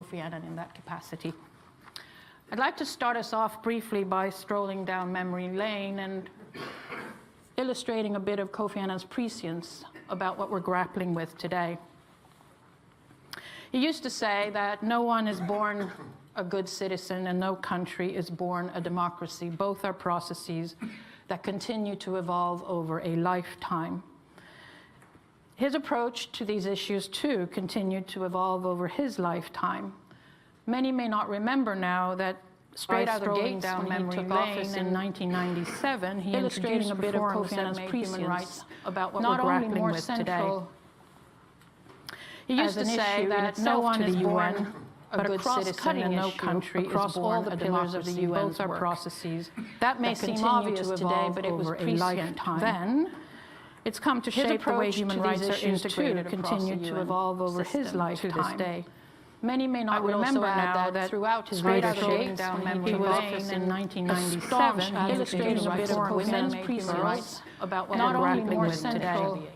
Kofi Annan in that capacity. I'd like to start us off briefly by strolling down memory lane and illustrating a bit of Kofi Annan's prescience about what we're grappling with today. He used to say that no one is born a good citizen and no country is born a democracy. Both are processes that continue to evolve over a lifetime. His approach to these issues, too, continued to evolve over his lifetime. Many may not remember now that straight out of the gate down memory lane in 1997, he illustrating a bit of Kofi Annan's prescience about what we're grappling with today. He used to say that no one is born a good citizen and no country is born a democracy. Both are processes that may seem obvious today, but it was prescient then. It's come to shape the way human rights are integrated, continued to evolve over his lifetime to this day. Many may not remember now that throughout his later strolling down memory lane in 1997, illustrating a bit of Kofi Annan's prescience about what we're grappling with today.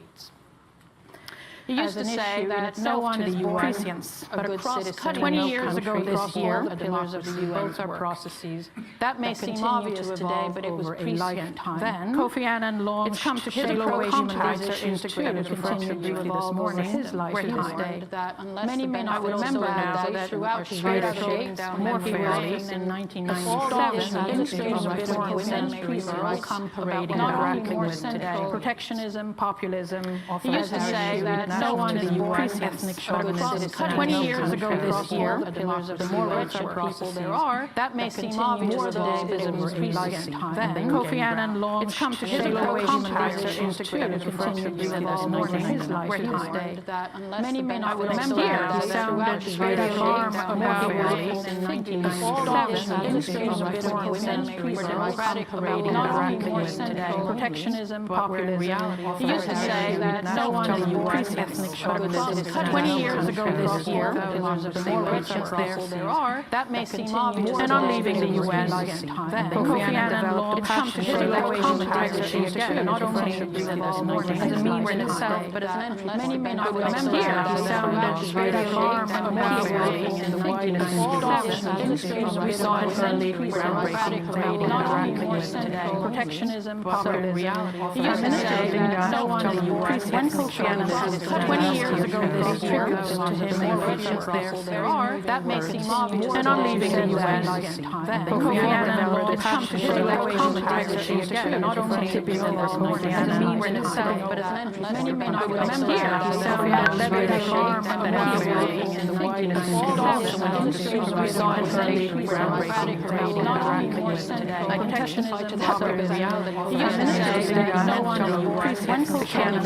He used to say that no one is born a good citizen. 20 years ago this year, both are processes that may seem obvious today, but it was prescient then. Kofi Annan launched it's come to shape the way human rights are integrated, continued to evolve over his lifetime. Many may not remember now that throughout his later strolling down memory lane in 1997, illustrating a bit of Kofi Annan's prescience come parading about grappling with today. Protectionism, populism, he used to say that no one is born ethnic chauvinist. 20 years ago this year, the more richer people there are, that may seem obvious today, but it was prescient then. Kofi Annan launched it's come to shape the way human rights are integrated, continued to evolve over his lifetime. Many may not remember the sound of radio alarm about in 1997, illustrating a bit of Kofi Annan's democratic parading grappling with today. Protectionism, populism. He used to say that no one is born ethnic chauvinist. 20 years ago this year, the more riches there are, that may seem obvious. And on leaving the UN, Kofi Annan launched come to shape the way human rights are integrated, not only as a means in itself, but as an end. Many may not remember the sound of radio alarm about in the whiteness illustrating we saw it early groundbreaking parading grappling with today. Protectionism, populism. He used to say that no one is born when Kofi Annan says 20 years ago this year, to him more riches there are, that may seem obvious. And on leaving the UN, Kofi Annan launched come to shape the way human rights are integrated, not only as a means in itself, but as an end. Many may not remember the sound of radio alarm in the whiteness illustrating we saw it early groundbreaking parading grappling with today. Protectionism, populism. He used to say that no one is born when Kofi Annan 20 years ago this year, to him more riches there are, that may seem obvious. And on leaving the UN, Kofi Annan launched come to shape the way human rights are integrated, not only as a means in itself, but as an end. Many may not remember the sound of radio alarm in the whiteness illustrating we saw it early groundbreaking parading grappling with today. Protectionism, populism. He used to say that no one is born when Kofi Annan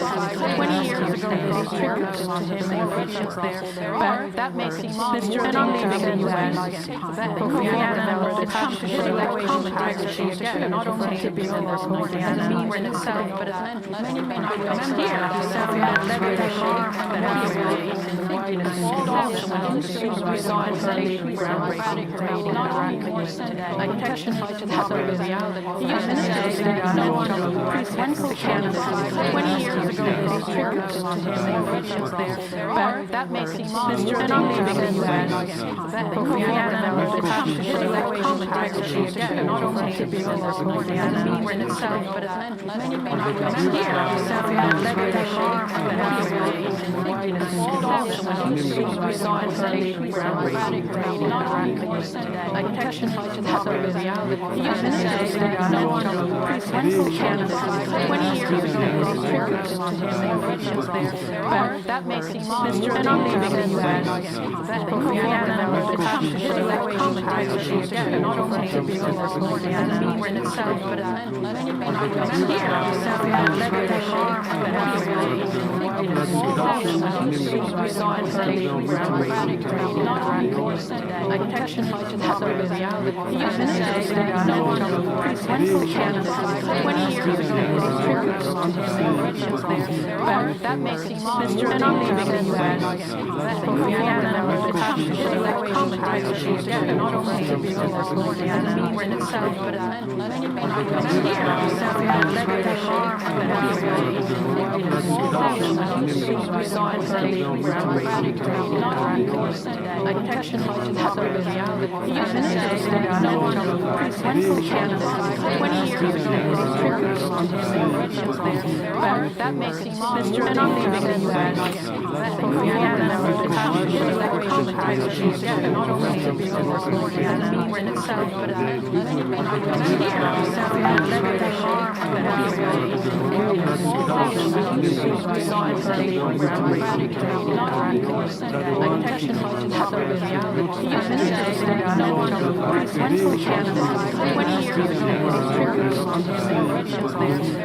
20 years ago this year, to him more riches there are, that may seem obvious. And on leaving the UN, Kofi Annan launched come to shape the way human rights are integrated, not only as a means in itself, but as an end. Many may not remember the sound of radio alarm in the whiteness illustrating we saw it early groundbreaking parading grappling with today. Protectionism, populism. He used to say that no one is born when Kofi Annan 20 years ago this year, to him more riches there are, that may seem obvious. And on leaving the UN, Kofi Annan launched come to shape the way human rights are integrated, not only as a means in itself, but as an end. Many may not remember the sound of radio alarm in the whiteness illustrating we saw it early groundbreaking parading grappling with today. protection to the reality. No one went Canada 20 years ago. That makes him Mr. And I'm leaving in that. Kofi Annan was traumatized. Not only to be in itself, but many protection to the reality. No one went Canada 20 years ago. That makes him Mr. And I'm leaving in that. Kofi Annan was traumatized. Not only to be in itself, but that makes him Mr. And I'm leaving in that. Kofi Annan was traumatized. Not only to be in itself,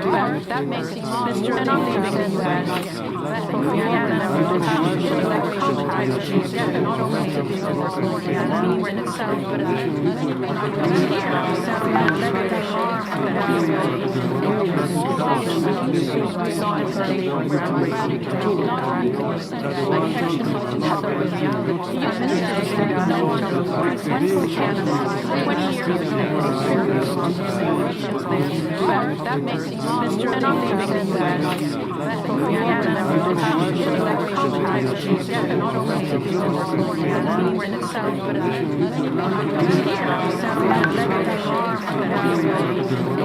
but that makes him Mr. And I'm leaving in that. Kofi Annan was traumatized. Not only to be in itself, but that makes him Mr. And I'm leaving in that. Kofi Annan was traumatized. Not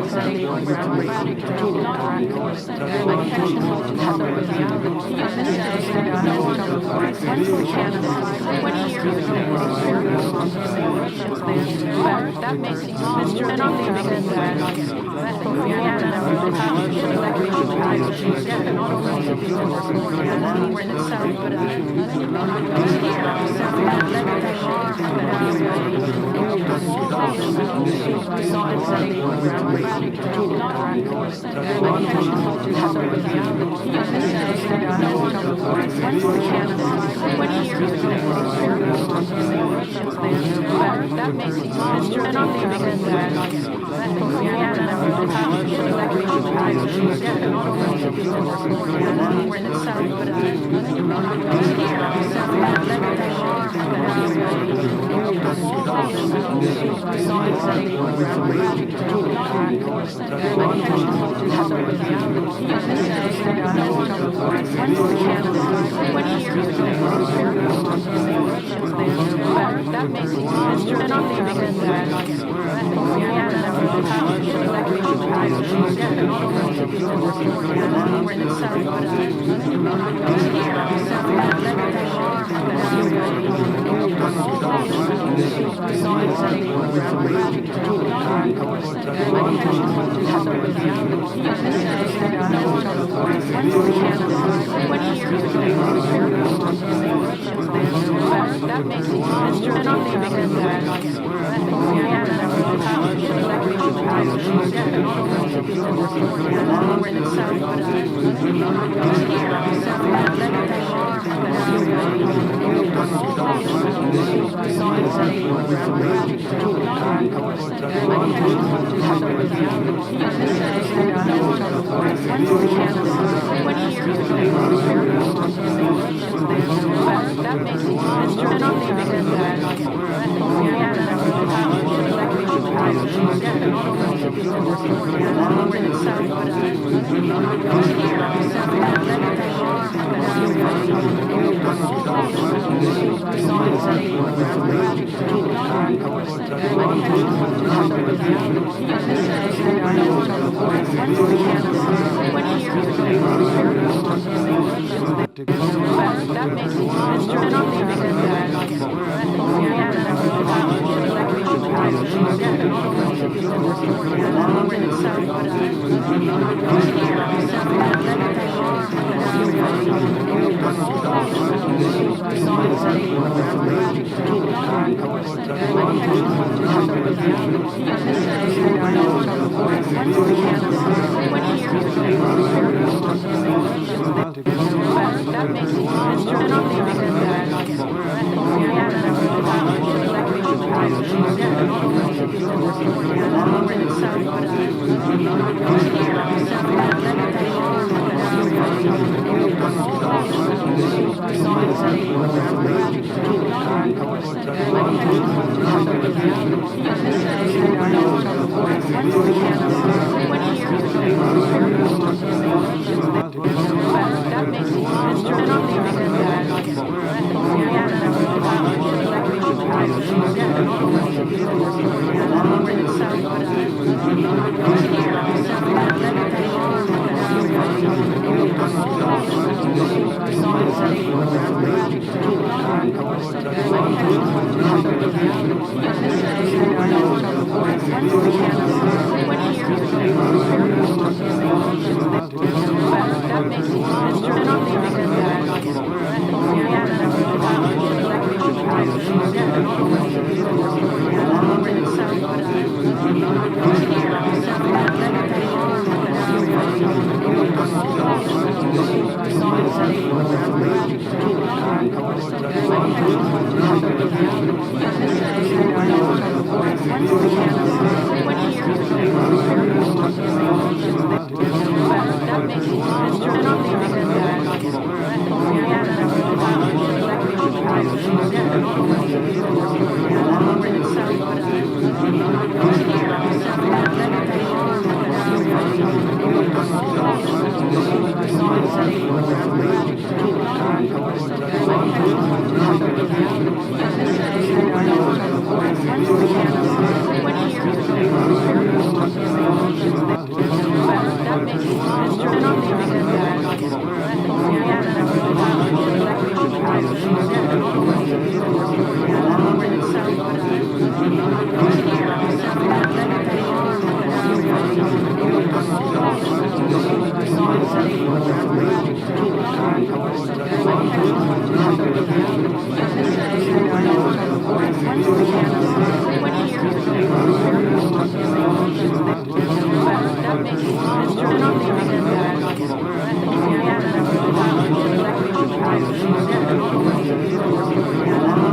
only to be in itself, but that makes him Mr. And I'm leaving in that. Kofi Annan was traumatized. Not only to be in itself, but that makes him Mr. And I'm leaving in that. Kofi Annan was traumatized. Not only to be in itself, but that makes him Mr. And I'm leaving in that. Kofi Annan was that makes That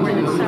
makes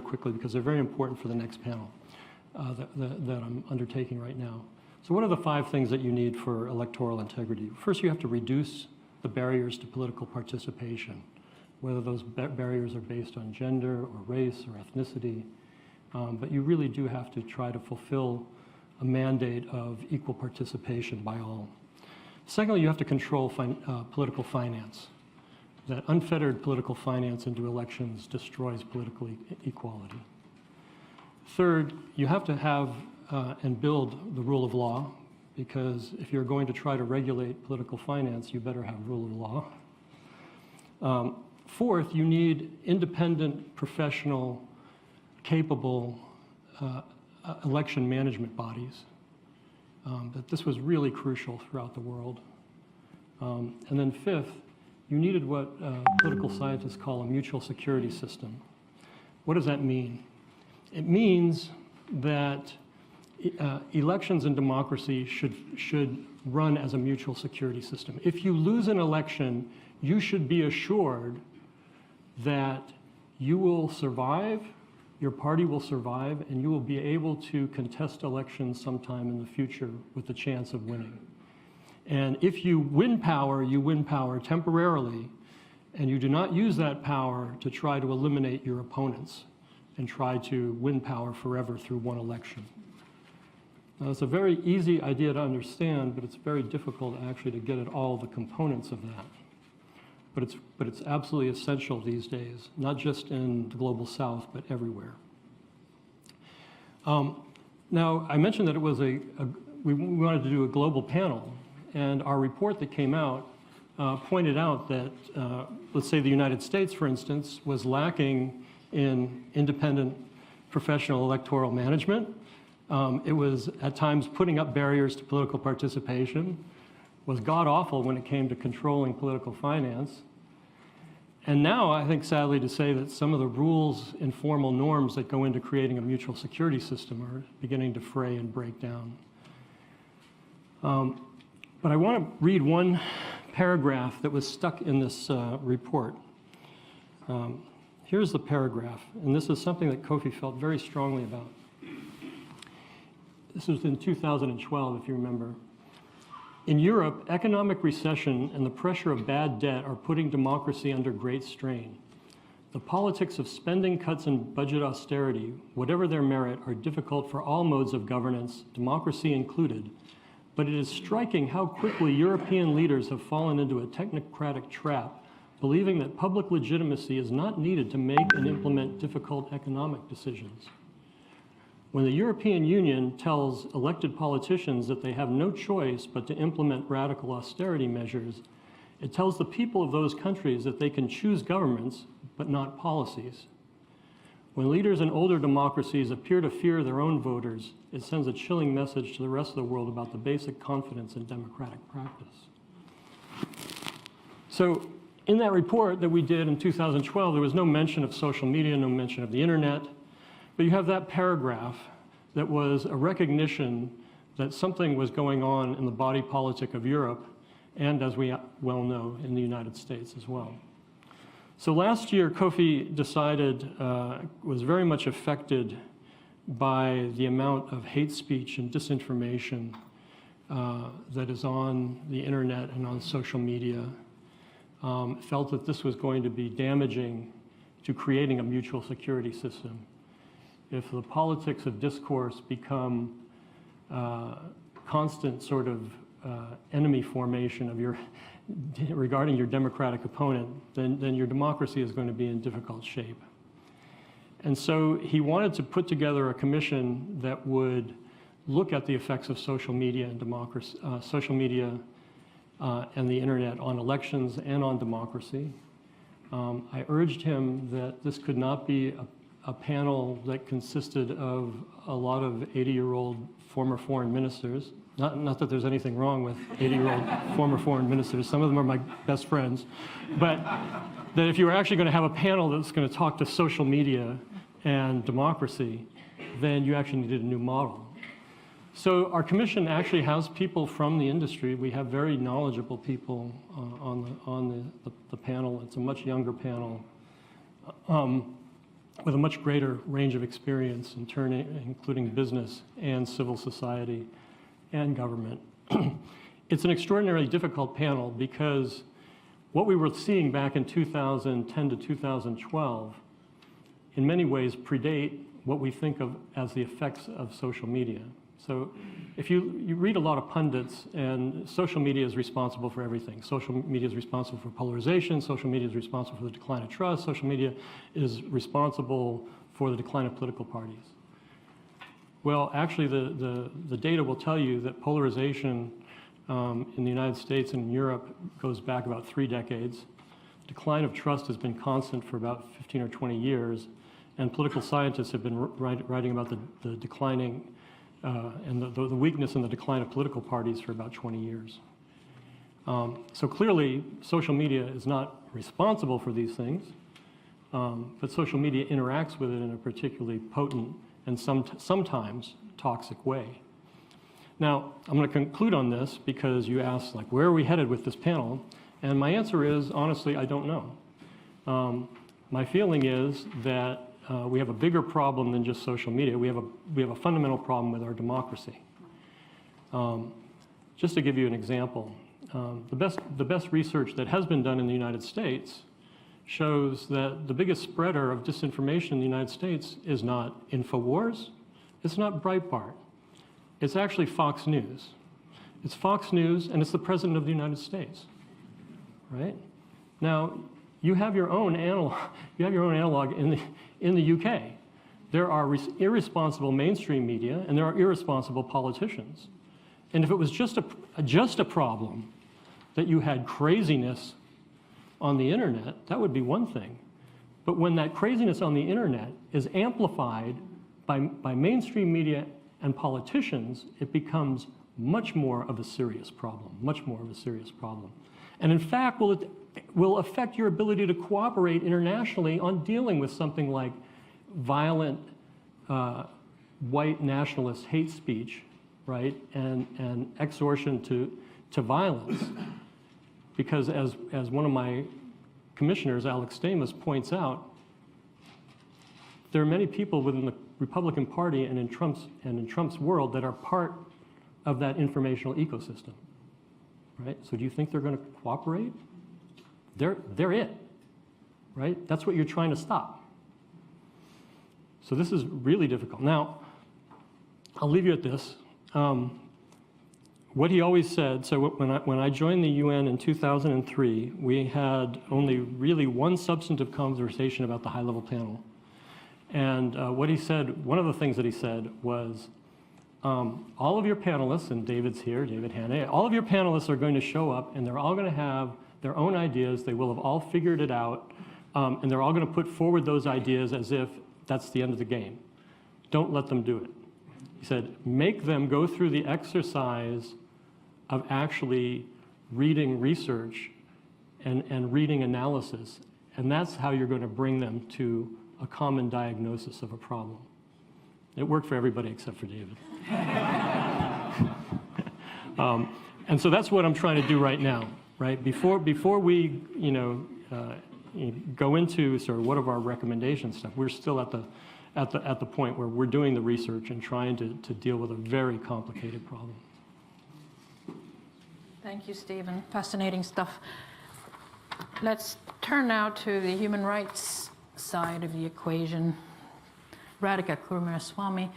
quickly because they're very important for the next panel that I'm undertaking right now. So what are the 5 things that you need for electoral integrity? First, you have to reduce the barriers to political participation, whether those barriers are based on gender or race or ethnicity. But you really do have to try to fulfill a mandate of equal participation by all. Secondly, you have to control political finance. That unfettered political finance into elections destroys political equality. Third, you have to have and build the rule of law, because if you're going to try to regulate political finance, you better have rule of law. Fourth, you need independent, professional, capable election management bodies. That this was really crucial throughout the world. And then fifth, you needed what political scientists call a mutual security system. What does that mean? It means that elections in democracy should run as a mutual security system. If you lose an election, you should be assured that you will survive, your party will survive, and you will be able to contest elections sometime in the future with the chance of winning. And if you win power temporarily, and you do not use that power to try to eliminate your opponents and try to win power forever through one election. Now, it's a very easy idea to understand, but it's very difficult actually to get at all the components of that. But it's absolutely essential these days, not just in the global south, but everywhere. Now, I mentioned that it was we wanted to do a global panel, and our report that came out pointed out that, let's say the United States, for instance, was lacking in independent professional electoral management. It was at times putting up barriers to political participation, was god-awful when it came to controlling political finance. And now I think sadly to say that some of the rules and formal norms that go into creating a mutual security system are beginning to fray and break down. But I want to read one paragraph that was stuck in this report. Here's the paragraph, and this is something that Kofi felt very strongly about. This was in 2012, if you remember. In Europe, economic recession and the pressure of bad debt are putting democracy under great strain. The politics of spending cuts and budget austerity, whatever their merit, are difficult for all modes of governance, democracy included. But it is striking how quickly European leaders have fallen into a technocratic trap, believing that public legitimacy is not needed to make and implement difficult economic decisions. When the European Union tells elected politicians that they have no choice but to implement radical austerity measures, it tells the people of those countries that they can choose governments, but not policies. When leaders in older democracies appear to fear their own voters, it sends a chilling message to the rest of the world about the basic confidence in democratic practice. So in that report that we did in 2012, there was no mention of social media, no mention of the internet. But you have that paragraph that was a recognition that something was going on in the body politic of Europe, and as we well know, in the United States as well. So last year, Kofi decided, was very much affected by the amount of hate speech and disinformation that is on the internet and on social media. Felt that this was going to be damaging to creating a mutual security system. If the politics of discourse become constant sort of enemy formation of regarding your democratic opponent, then your democracy is going to be in difficult shape. And so he wanted to put together a commission that would look at the effects of social media and democracy, and the internet on elections and on democracy. I urged him that this could not be a panel that consisted of a lot of 80-year-old former foreign ministers. Not that there's anything wrong with 80-year-old former foreign ministers. Some of them are my best friends. But that if you were actually going to have a panel that's going to talk to social media and democracy, then you actually needed a new model. So our commission actually has people from the industry. We have very knowledgeable people on the panel. It's a much younger panel. with a much greater range of experience including business and civil society and government. It's an extraordinarily difficult panel because what we were seeing back in 2010 to 2012 in many ways predate what we think of as the effects of social media. So if you read a lot of pundits, and social media is responsible for everything. Social media is responsible for polarization, social media is responsible for the decline of trust, social media is responsible for the decline of political parties. Well, actually the data will tell you that polarization in the United States and in Europe goes back about 3 decades. Decline of trust has been constant for about 15 or 20 years, and political scientists have been writing about the declining and the weakness and the decline of political parties for about 20 years. So clearly, social media is not responsible for these things, but social media interacts with it in a particularly potent and sometimes toxic way. Now, I'm going to conclude on this because you asked, like, where are we headed with this panel? And my answer is, honestly, I don't know. My feeling is that we have a bigger problem than just social media. We have a fundamental problem with our democracy. Just to give you an example, the best research that has been done in the United States shows that the biggest spreader of disinformation in the United States is not InfoWars, it's not Breitbart, it's actually Fox News. It's Fox News and it's the President of the United States, right? Now, you have your own analog in the UK. There are irresponsible mainstream media and there are irresponsible politicians. And if it was just a problem that you had craziness on the internet, that would be one thing. But when that craziness on the internet is amplified by mainstream media and politicians, it becomes much more of a serious problem, much more of a serious problem. And in fact, will affect your ability to cooperate internationally on dealing with something like violent white nationalist hate speech, right, and extortion to violence. Because as one of my commissioners, Alex Stamos, points out, there are many people within the Republican Party and in Trump's world that are part of that informational ecosystem, right? So do you think they're going to cooperate? They're it, right? That's what you're trying to stop. So this is really difficult. Now, I'll leave you at this. What he always said, so when I joined the UN in 2003, we had only really one substantive conversation about the high-level panel. And what he said, one of the things that he said was, all of your panelists, and David's here, David Hanna, all of your panelists are going to show up and they're all going to have their own ideas, they will have all figured it out, and they're all going to put forward those ideas as if that's the end of the game. Don't let them do it. He said, make them go through the exercise of actually reading research and reading analysis, and that's how you're going to bring them to a common diagnosis of a problem. It worked for everybody except for David. And so that's what I'm trying to do right now, right? Before we, go into sort of what are our recommendations stuff, we're still at the point where we're doing the research and trying to deal with a very complicated problem. Thank you, Stephen. Fascinating stuff. Let's turn now to the human rights side of the equation. Radhika Kumaraswamy.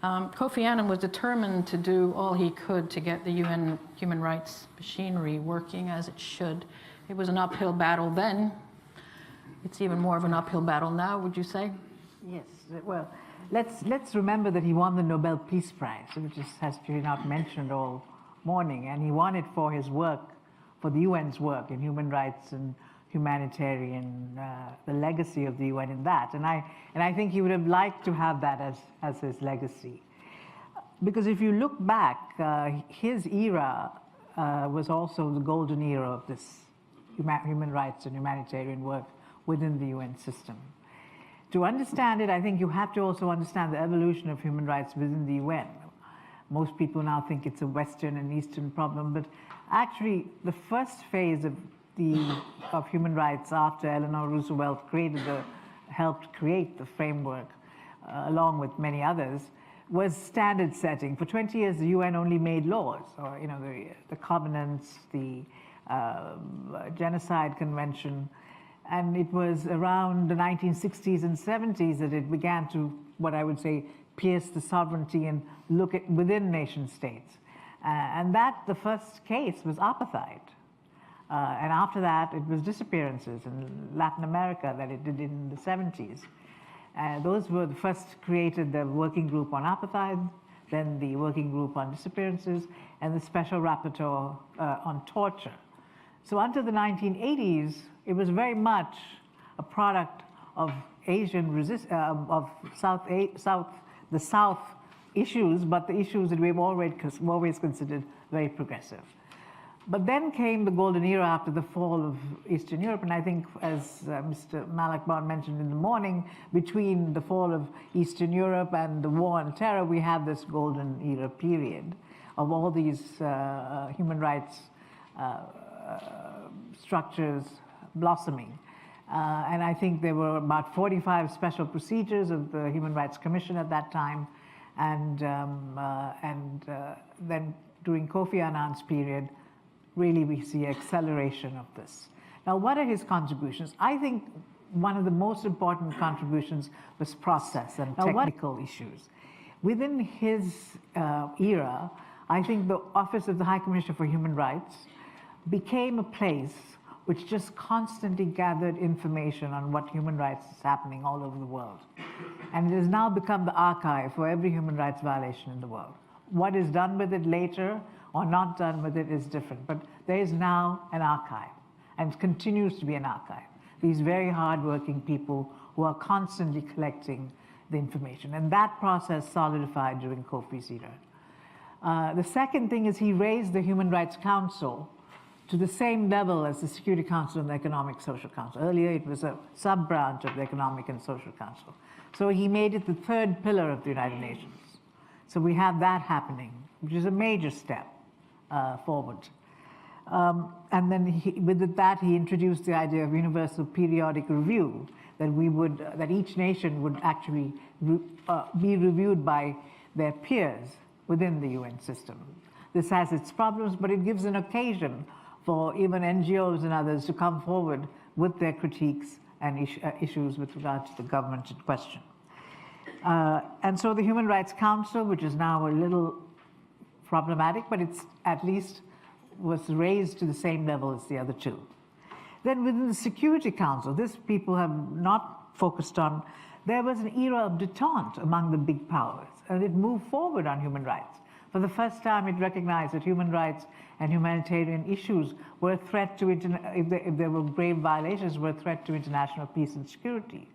Kofi Annan was determined to do all he could to get the UN human rights machinery working as it should. It was an uphill battle then. It's even more of an uphill battle now, would you say? Yes. Well, let's remember that he won the Nobel Peace Prize, which has been not mentioned all morning, and he won it for his work, for the UN's work in human rights and humanitarian, the legacy of the UN in that. And I think he would have liked to have that as his legacy. Because if you look back, his era was also the golden era of this human rights and humanitarian work within the UN system. To understand it, I think you have to also understand the evolution of human rights within the UN. Most people now think it's a Western and Eastern problem, but actually the first phase of human rights after Eleanor Roosevelt created helped create the framework, along with many others, was standard setting. For 20 years, the UN only made laws, or the covenants, the Genocide Convention, and it was around the 1960s and 70s that it began to, what I would say, pierce the sovereignty and look at within nation states. And the first case was apartheid. And after that, it was disappearances in Latin America that it did in the 70s. Those were the first created the working group on apartheid, then the working group on disappearances, and the special rapporteur on torture. So until the 1980s, it was very much a product of Asian of the South issues, but the issues that we've always considered very progressive. But then came the golden era after the fall of Eastern Europe, and I think, as Mr. Malakbar mentioned in the morning, between the fall of Eastern Europe and the war on terror, we have this golden era period of all these human rights structures blossoming. And I think there were about 45 special procedures of the Human Rights Commission at that time, and then during Kofi Annan's period, really we see acceleration of this. Now, what are his contributions? I think one of the most important contributions was process and technical issues. Within his era, I think the Office of the High Commissioner for Human Rights became a place which just constantly gathered information on what human rights is happening all over the world. And it has now become the archive for every human rights violation in the world. What is done with it later or not done with it is different, but there is now an archive, and continues to be an archive. These very hardworking people who are constantly collecting the information, and that process solidified during Kofi's era. The second thing is he raised the Human Rights Council to the same level as the Security Council and the Economic Social Council. Earlier, it was a sub-branch of the Economic and Social Council. So he made it the third pillar of the United Nations. So we have that happening, which is a major step forward. And then with that, he introduced the idea of universal periodic review, that each nation would actually be reviewed by their peers within the UN system. This has its problems, but it gives an occasion for even NGOs and others to come forward with their critiques and issues with regard to the government in question. And so the Human Rights Council, which is now a little problematic, but it's at least was raised to the same level as the other two. Then within the Security Council, this people have not focused on, there was an era of detente among the big powers, and it moved forward on human rights. For the first time, it recognized that human rights and humanitarian issues were a threat to, if there were grave violations, were a threat to international peace and security.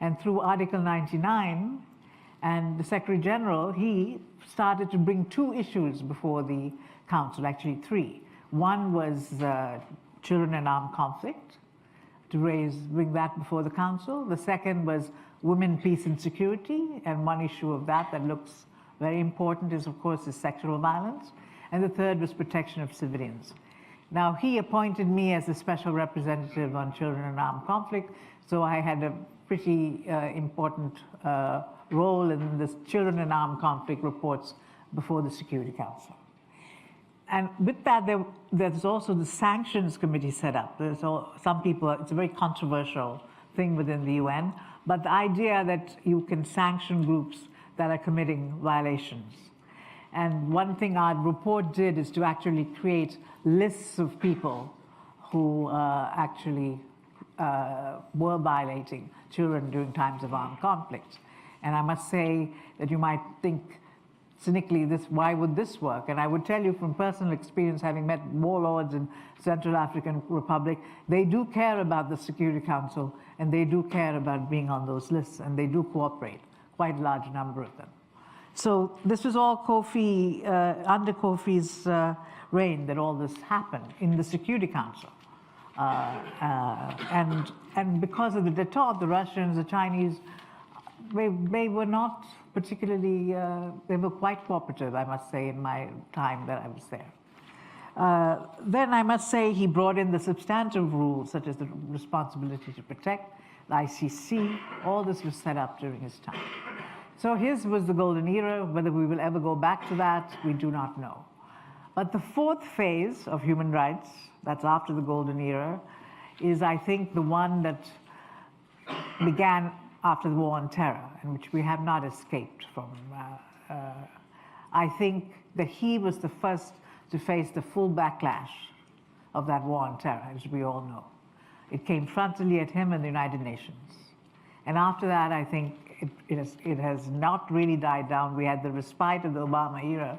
And through Article 99 and the Secretary General, he started to bring two issues before the Council, actually three. One was children in armed conflict, to bring that before the Council. The second was women, peace and security, and one issue of that looks very important is, of course, is sexual violence. And the third was protection of civilians. Now, he appointed me as a special representative on children in armed conflict, so I had a pretty important role in the children in armed conflict reports before the Security Council. And with that, there's also the Sanctions Committee set up. Some people, it's a very controversial thing within the UN, but the idea that you can sanction groups that are committing violations. And one thing our report did is to actually create lists of people who actually were violating children during times of armed conflict. And I must say that you might think cynically, why would this work? And I would tell you from personal experience, having met warlords in Central African Republic, they do care about the Security Council, and they do care about being on those lists, and they do cooperate, quite a large number of them. So this was all Kofi, under Kofi's reign that all this happened in the Security Council. And because of the detente, the Russians, the Chinese, they were not particularly, they were quite cooperative, I must say, in my time that I was there. Then I must say he brought in the substantive rules, such as the responsibility to protect, the ICC, all this was set up during his time. So his was the golden era. Whether we will ever go back to that, we do not know. But the fourth phase of human rights, that's after the golden era, is, I think, the one that began after the war on terror, and which we have not escaped from. I think that he was the first to face the full backlash of that war on terror, as we all know. It came frontally at him and the United Nations. And after that, I think it has not really died down. We had the respite of the Obama era,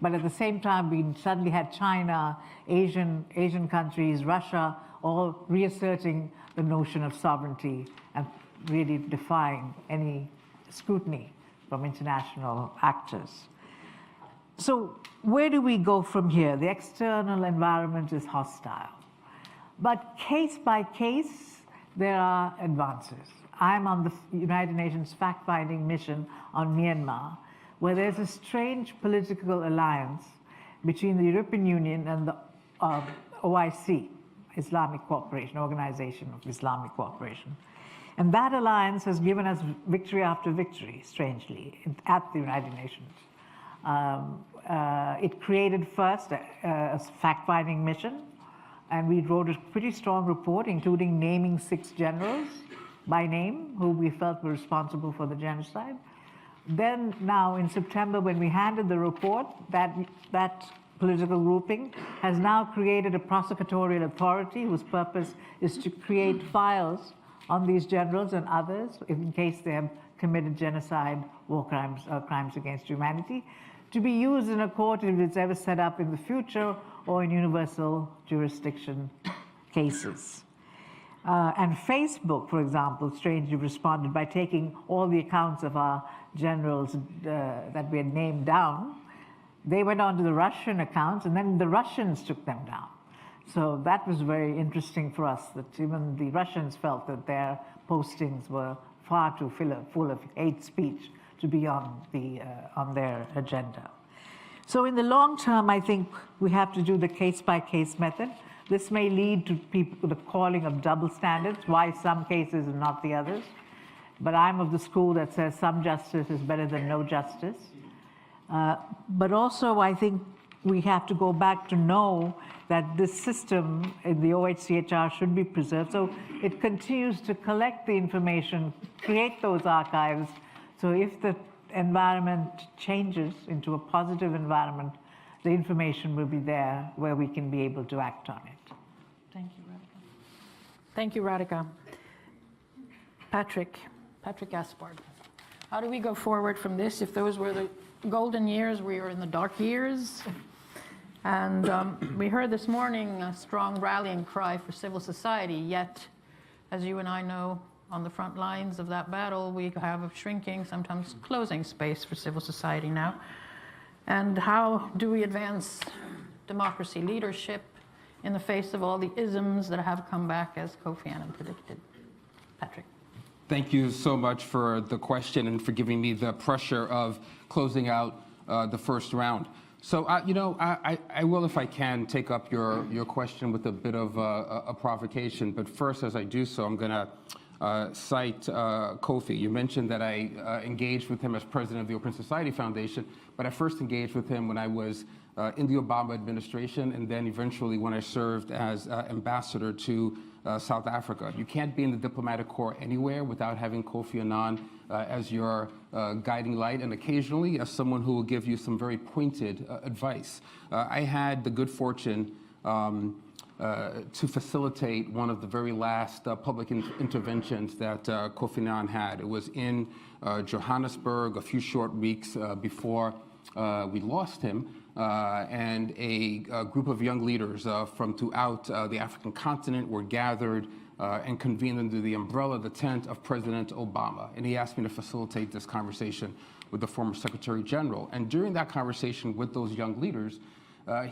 but at the same time, we suddenly had China, Asian countries, Russia, all reasserting the notion of sovereignty and really defying any scrutiny from international actors. So where do we go from here? The external environment is hostile. But case by case, there are advances. I'm on the United Nations fact-finding mission on Myanmar, where there's a strange political alliance between the European Union and the OIC, Islamic Cooperation, Organization of Islamic Cooperation. And that alliance has given us victory after victory, strangely, at the United Nations. It created first a fact-finding mission, and we wrote a pretty strong report, including naming 6 generals by name who we felt were responsible for the genocide. Then now in September, when we handed the report, that political grouping has now created a prosecutorial authority whose purpose is to create files on these generals and others in case they have committed genocide, war crimes, or crimes against humanity, to be used in a court if it's ever set up in the future or in universal jurisdiction cases. And Facebook, for example, strangely responded by taking all the accounts of our generals that we had named down. They went on to the Russian accounts, and then the Russians took them down. So that was very interesting for us, that even the Russians felt that their postings were far too full of hate speech to be on their agenda. So in the long term, I think we have to do the case-by-case method. This may lead to people the calling of double standards, why some cases and not the others. But I'm of the school that says some justice is better than no justice. But also, I think we have to go back to know that this system in the OHCHR should be preserved. So it continues to collect the information, create those archives. So if the environment changes into a positive environment, the information will be there where we can be able to act on it. Thank you, Radhika. Thank you, Radhika. Patrick Gaspard. How do we go forward from this? If those were the golden years, we are in the dark years. And we heard this morning a strong rallying cry for civil society, yet, as you and I know, on the front lines of that battle, we have a shrinking, sometimes closing space for civil society now. And how do we advance democracy leadership in the face of all the isms that have come back, as Kofi Annan predicted? Patrick. Thank you so much for the question and for giving me the pressure of closing out the first round. So, I will, if I can, take up your question with a bit of a provocation. But first, as I do so, I'm going to cite Kofi. You mentioned that I engaged with him as president of the Open Society Foundation, but I first engaged with him when I was in the Obama administration, and then eventually when I served as ambassador to South Africa. You can't be in the diplomatic corps anywhere without having Kofi Annan as your guiding light, and occasionally as someone who will give you some very pointed advice. I had the good fortune to facilitate one of the very last public interventions that Kofi Annan had. It was in Johannesburg a few short weeks before we lost him, and a group of young leaders from throughout the African continent were gathered and convened under the umbrella, the tent of President Obama. And he asked me to facilitate this conversation with the former Secretary General. And during that conversation with those young leaders,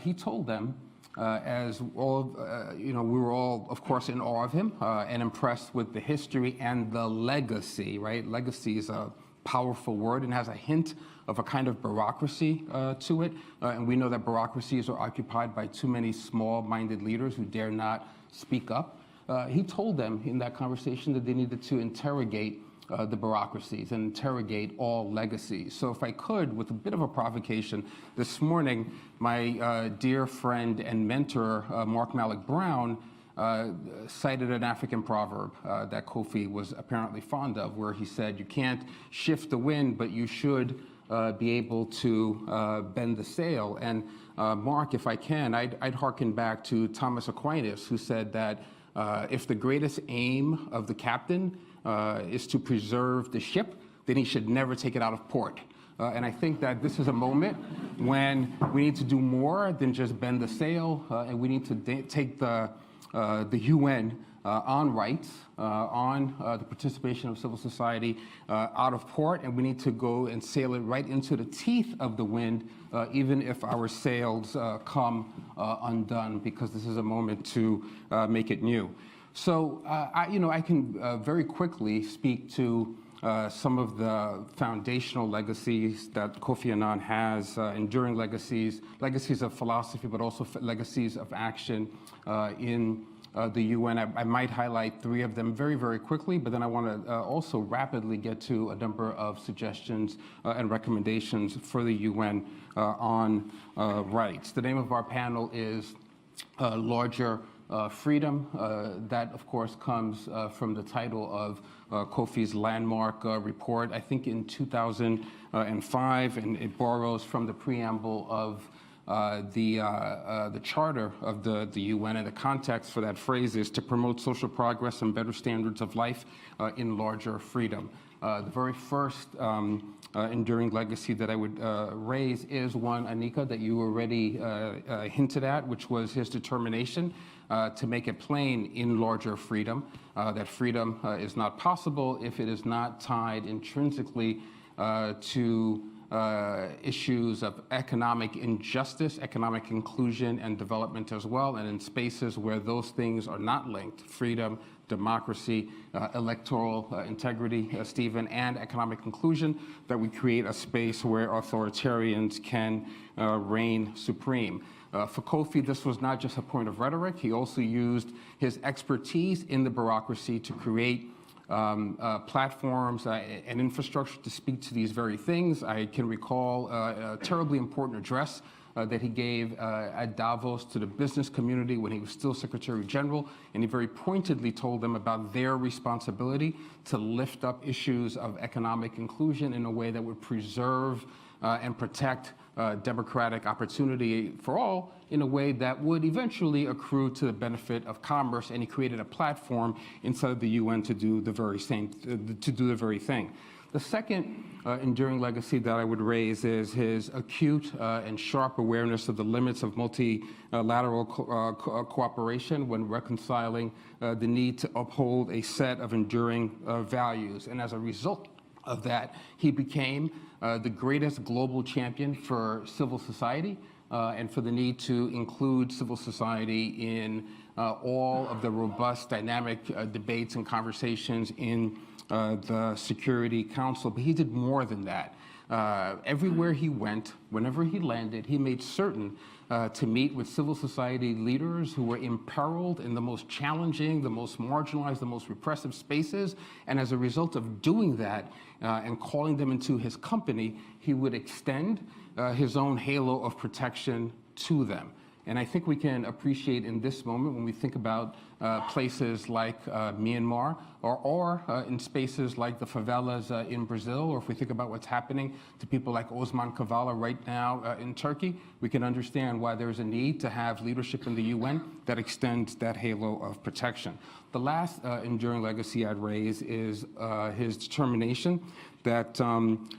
he told them, as all, we were all, of course, in awe of him and impressed with the history and the legacy, right? Legacy is a powerful word and has a hint of a kind of bureaucracy to it. And we know that bureaucracies are occupied by too many small-minded leaders who dare not speak up. he told them in that conversation that they needed to interrogate the bureaucracies and interrogate all legacies. So if I could, with a bit of a provocation, this morning, my dear friend and mentor, Mark Malloch Brown, cited an African proverb that Kofi was apparently fond of, where he said, you can't shift the wind, but you should be able to bend the sail. And Mark, if I can, I'd hearken back to Thomas Aquinas, who said that if the greatest aim of the captain is to preserve the ship, then he should never take it out of port. And I think that this is a moment when we need to do more than just bend the sail, and we need to take the UN on rights, on the participation of civil society out of port, and we need to go and sail it right into the teeth of the wind, even if our sails come undone, because this is a moment to make it new. So, I can very quickly speak to some of the foundational legacies that Kofi Annan has, enduring legacies of philosophy, but also legacies of action in the UN. I might highlight 3 of them very, very quickly, but then I want to also rapidly get to a number of suggestions and recommendations for the UN on rights. The name of our panel is Larger Freedom. That, of course, comes from the title of Kofi's landmark report, I think in 2005, and it borrows from the preamble of the charter of the UN, and the context for that phrase is to promote social progress and better standards of life in larger freedom. The very first enduring legacy that I would raise is one, Anika, that you already hinted at, which was his determination to make it plain in larger freedom that freedom is not possible if it is not tied intrinsically to issues of economic injustice, economic inclusion, and development as well, and in spaces where those things are not linked, freedom, democracy, electoral integrity, Stephen, and economic inclusion, that we create a space where authoritarians can reign supreme. For Kofi, this was not just a point of rhetoric. He also used his expertise in the bureaucracy to create platforms and infrastructure to speak to these very things. I can recall a terribly important address that he gave at Davos to the business community when he was still Secretary General, and he very pointedly told them about their responsibility to lift up issues of economic inclusion in a way that would preserve and protect democratic opportunity for all in a way that would eventually accrue to the benefit of commerce, and he created a platform inside of the UN to do the very thing. The second enduring legacy that I would raise is his acute and sharp awareness of the limits of multilateral cooperation when reconciling the need to uphold a set of enduring values. And as a result of that, he became the greatest global champion for civil society and for the need to include civil society in all of the robust, dynamic debates and conversations in the Security Council. But he did more than that. Everywhere he went, whenever he landed, he made certain to meet with civil society leaders who were imperiled in the most challenging, the most marginalized, the most repressive spaces. And as a result of doing that and calling them into his company, he would extend his own halo of protection to them. And I think we can appreciate in this moment when we think about places like Myanmar or in spaces like the favelas in Brazil, or if we think about what's happening to people like Osman Kavala right now in Turkey, we can understand why there's a need to have leadership in the UN that extends that halo of protection. The last enduring legacy I'd raise is his determination that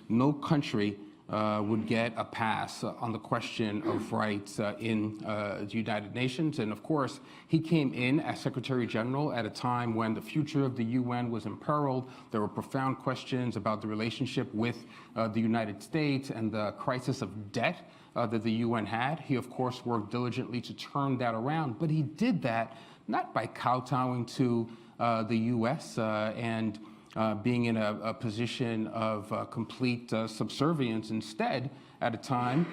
no country would get a pass on the question of rights in the United Nations. And of course, he came in as Secretary General at a time when the future of the UN was imperiled. There were profound questions about the relationship with the United States and the crisis of debt that the UN had. He, of course, worked diligently to turn that around, but he did that not by kowtowing to the US and being in a position of complete subservience. Instead, at a time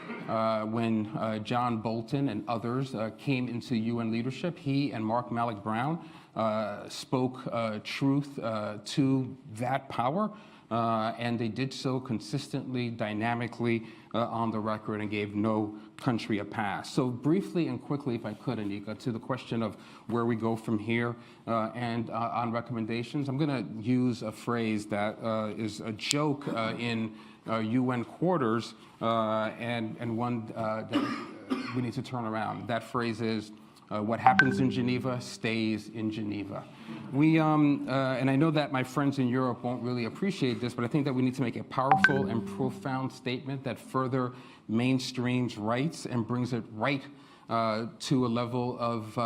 when John Bolton and others came into UN leadership, he and Mark Malloch Brown spoke truth to that power, and they did so consistently, dynamically on the record, and gave no country a pass. So briefly and quickly, if I could, Anika, to the question of where we go from here and on recommendations, I'm going to use a phrase that is a joke in UN quarters and one that we need to turn around. That phrase is, what happens in Geneva stays in Geneva. We, and I know that my friends in Europe won't really appreciate this, but I think that we need to make a powerful and profound statement that further mainstreams rights and brings it right to a level of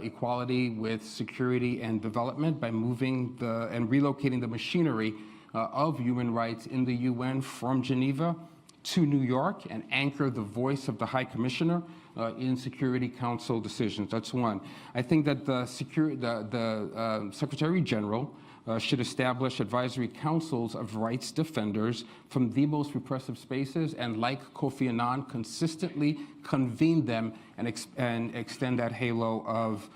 equality with security and development by moving and relocating the machinery of human rights in the UN from Geneva to New York and anchor the voice of the High Commissioner in Security Council decisions. That's one. I think that the Secretary General should establish advisory councils of rights defenders from the most repressive spaces, and like Kofi Annan, consistently convene them and extend that halo of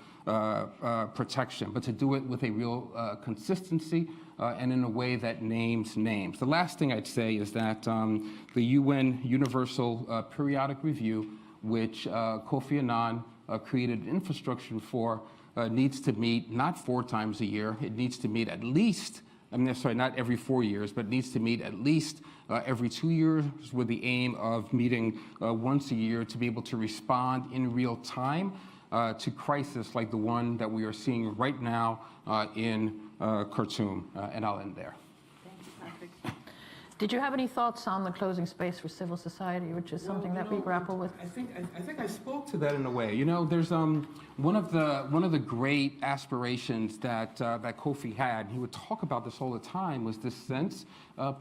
protection, but to do it with a real consistency and in a way that names names. The last thing I'd say is that the UN Universal Periodic Review, which Kofi Annan created an infrastructure for, needs to meet not 4 times a year. It needs to meet at least, not every 4 years, but needs to meet at least every 2 years, with the aim of meeting once a year to be able to respond in real time to crisis like the one that we are seeing right now in Khartoum. And I'll end there. Thank you, Patrick. Did you have any thoughts on the closing space for civil society, which is something that we grapple with? I think I spoke to that in a way. You know, there's one of the great aspirations that that Kofi had. He would talk about this all the time. Was this sense,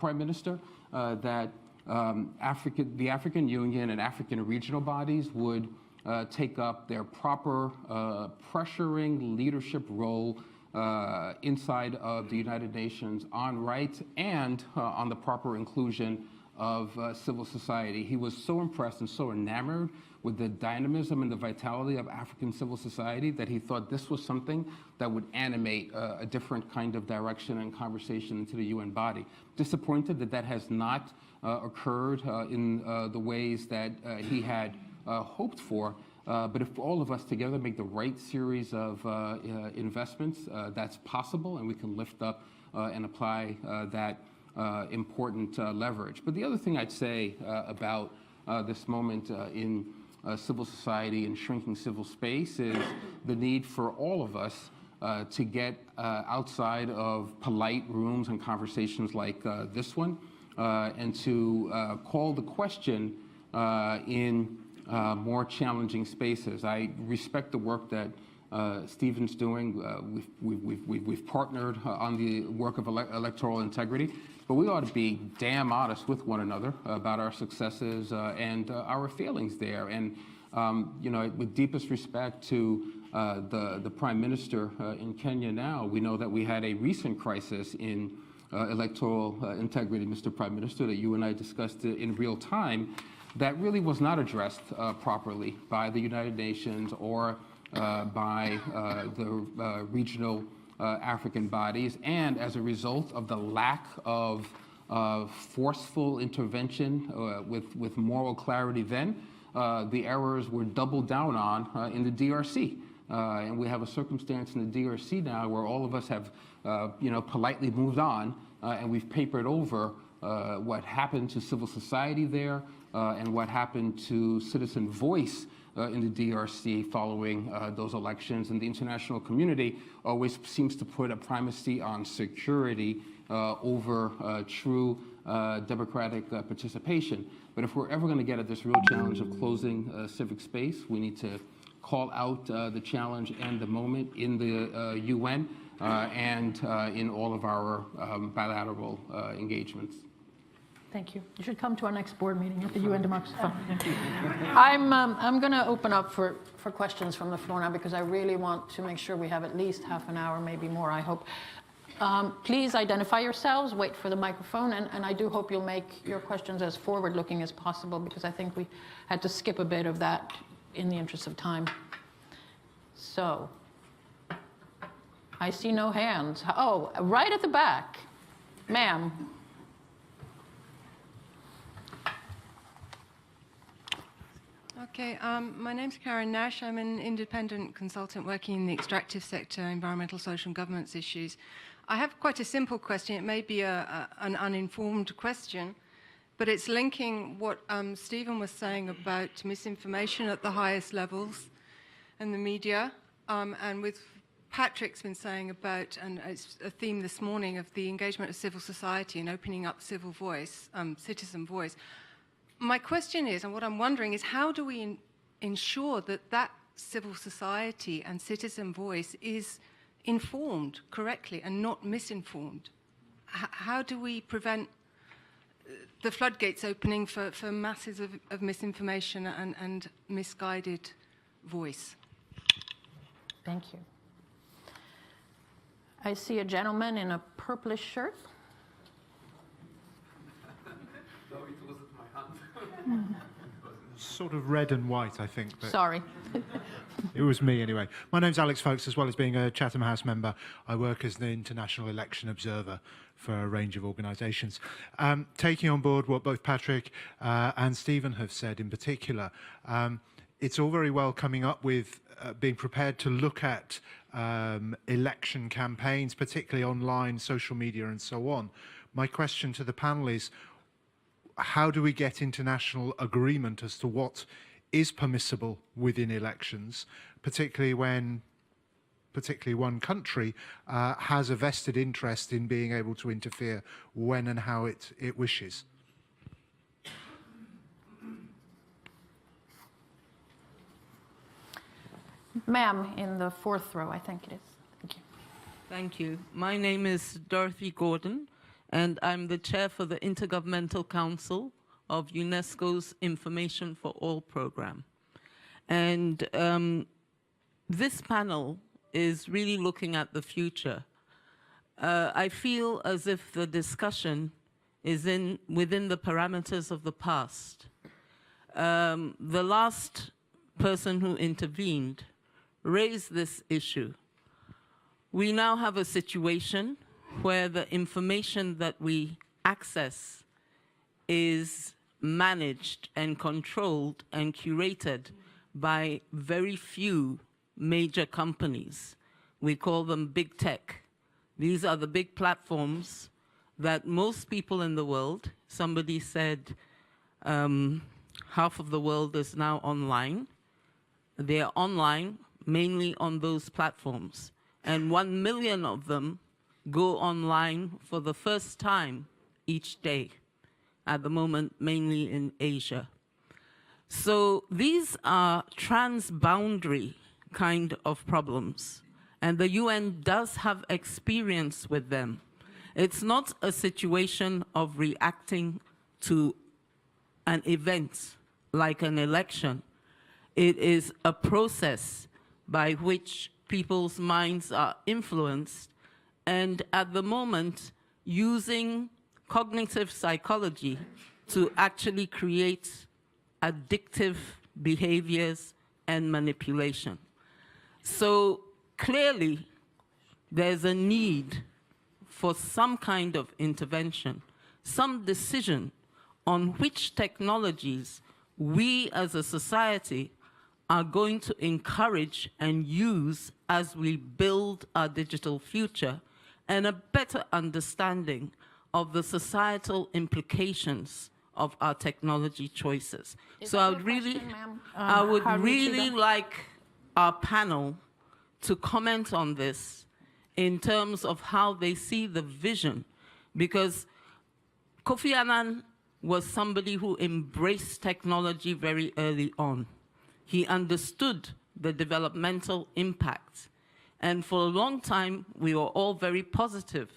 Prime Minister, that the African Union and African regional bodies would take up their proper pressuring leadership role inside of the United Nations on rights and on the proper inclusion of civil society. He was so impressed and so enamored with the dynamism and the vitality of African civil society that he thought this was something that would animate a different kind of direction and conversation into the UN body. Disappointed that that has not occurred in the ways that he had hoped for. But if all of us together make the right series of investments, that's possible, and we can lift up and apply that important leverage. But the other thing I'd say about this moment in civil society and shrinking civil space is the need for all of us to get outside of polite rooms and conversations like this one, and to call the question in more challenging spaces. I respect the work that Stephen's doing. We've partnered on the work of electoral integrity, but we ought to be damn honest with one another about our successes and our failings there. And you know, with deepest respect to the Prime Minister in Kenya now, we know that we had a recent crisis in electoral integrity, Mr. Prime Minister, that you and I discussed in real time, that really was not addressed properly by the United Nations or by the regional African bodies. And as a result of the lack of forceful intervention with moral clarity then, the errors were doubled down on in the DRC. And we have a circumstance in the DRC now where all of us have politely moved on and we've papered over what happened to civil society there, and what happened to citizen voice in the DRC following those elections. And the international community always seems to put a primacy on security over true democratic participation. But if we're ever going to get at this real challenge of closing civic space, we need to call out the challenge and the moment in the UN and in all of our bilateral engagements. Thank you. You should come to our next board meeting at the UN Democracy Fund. I'm going to open up for questions from the floor now, because I really want to make sure we have at least half an hour, maybe more, I hope. Please identify yourselves, wait for the microphone, and I do hope you'll make your questions as forward-looking as possible, because I think we had to skip a bit of that in the interest of time. So, I see no hands. Oh, right at the back. Ma'am. Okay, my name's Karen Nash. I'm an independent consultant working in the extractive sector, environmental, social, and governance issues. I have quite a simple question. It may be an uninformed question, but it's linking what Stephen was saying about misinformation at the highest levels in the media, and with Patrick's been saying about, and it's a theme this morning, of the engagement of civil society and opening up civil voice, citizen voice. My question is, and what I'm wondering is, how do we ensure that that civil society and citizen voice is informed correctly and not misinformed? How do we prevent the floodgates opening for masses of misinformation and misguided voice? Thank you. I see a gentleman in a purplish shirt. Sort of red and white, I think. But Sorry. it was me anyway. My name's Alex Folkes. As well as being a Chatham House member, I work as the International Election Observer for a range of organisations. Taking on board what both Patrick and Stephen have said in particular, it's all very well coming up with being prepared to look at election campaigns, particularly online, social media and so on. My question to the panel is, how do we get international agreement as to what is permissible within elections, particularly when one country has a vested interest in being able to interfere when and how it wishes? Ma'am, in the fourth row, I think it is. Thank you. Thank you. My name is Dorothy Gordon, and I'm the chair for the Intergovernmental Council of UNESCO's Information for All program. And this panel is really looking at the future. I feel as if the discussion is within the parameters of the past. The last person who intervened raised this issue. We now have a situation where the information that we access is managed and controlled and curated by very few major companies. We call them big tech. These are the big platforms that most people in the world, somebody said half of the world is now online. They are online mainly on those platforms. And 1 million of them go online for the first time each day, at the moment mainly in Asia. So these are transboundary kind of problems, and the UN does have experience with them. It's not a situation of reacting to an event like an election. It is a process by which people's minds are influenced, and at the moment using cognitive psychology to actually create addictive behaviors and manipulation. So clearly there's a need for some kind of intervention, some decision on which technologies we as a society are going to encourage and use as we build our digital future, and a better understanding of the societal implications of our technology choices. So I would really, like our panel to comment on this in terms of how they see the vision, because Kofi Annan was somebody who embraced technology very early on. He understood the developmental impact. And for a long time, we were all very positive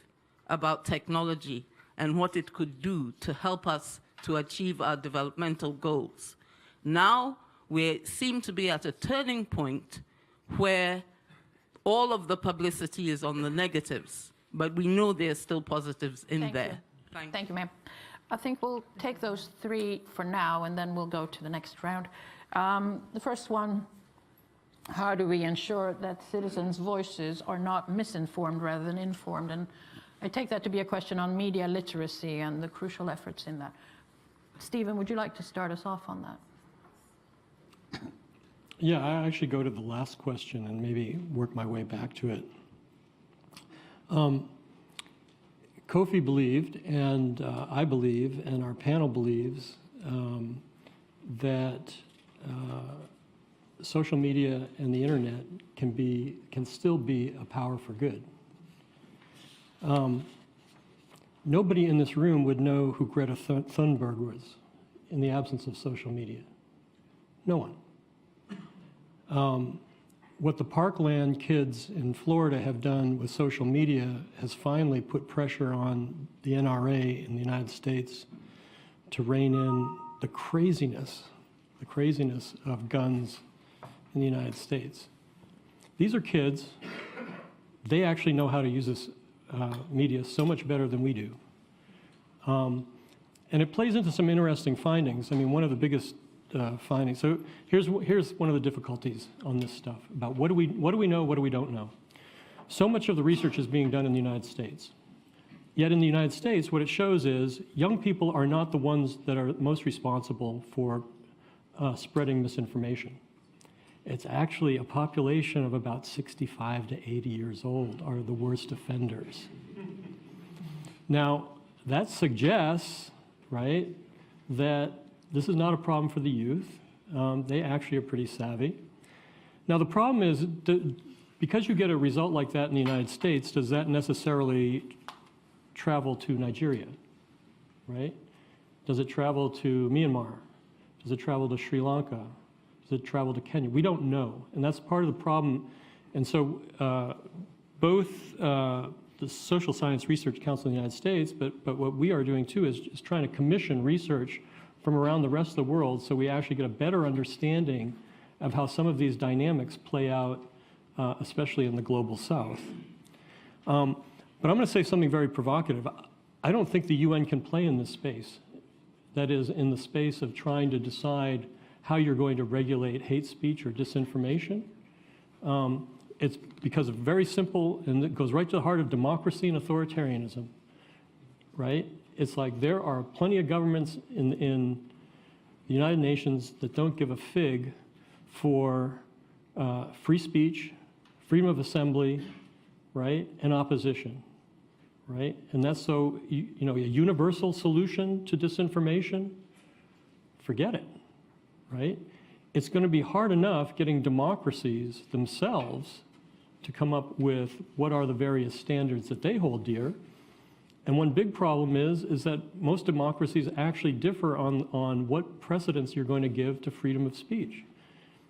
about technology and what it could do to help us to achieve our developmental goals. Now, we seem to be at a turning point where all of the publicity is on the negatives, but we know there's still positives in there. Thank you, ma'am. I think we'll take those three for now, and then we'll go to the next round. The first one, how do we ensure that citizens' voices are not misinformed rather than informed? And I take that to be a question on media literacy and the crucial efforts in that. Stephen, would you like to start us off on that? Yeah, I actually go to the last question and maybe work my way back to it. Kofi believed, and I believe, and our panel believes, that social media and the internet can still be a power for good. Nobody in this room would know who Greta Thunberg was in the absence of social media. No one. What the Parkland kids in Florida have done with social media has finally put pressure on the NRA in the United States to rein in the craziness of guns in the United States. These are kids. They actually know how to use this media so much better than we do. And it plays into some interesting findings. I mean, one of the biggest findings. So here's one of the difficulties on this stuff about what do we know, what do we don't know. So much of the research is being done in the United States. Yet in the United States, what it shows is young people are not the ones that are most responsible for spreading misinformation. It's actually a population of about 65 to 80 years old are the worst offenders. Now, that suggests, right, that this is not a problem for the youth. They actually are pretty savvy. Now, the problem is, because you get a result like that in the United States, does that necessarily travel to Nigeria, right? Does it travel to Myanmar? Does it travel to Sri Lanka? Does it travel to Kenya? We don't know, and that's part of the problem. And so both the Social Science Research Council in the United States, but what we are doing too is trying to commission research from around the rest of the world so we actually get a better understanding of how some of these dynamics play out, especially in the global south. But I'm going to say something very provocative. I don't think the UN can play in this space. That is, in the space of trying to decide how you're going to regulate hate speech or disinformation. It's because of very simple, and it goes right to the heart of democracy and authoritarianism, right? It's like there are plenty of governments in the United Nations that don't give a fig for free speech, freedom of assembly, right, and opposition, right? And that's so, you know, a universal solution to disinformation, forget it, right? It's going to be hard enough getting democracies themselves to come up with what are the various standards that they hold dear. And one big problem is that most democracies actually differ on what precedence you're going to give to freedom of speech.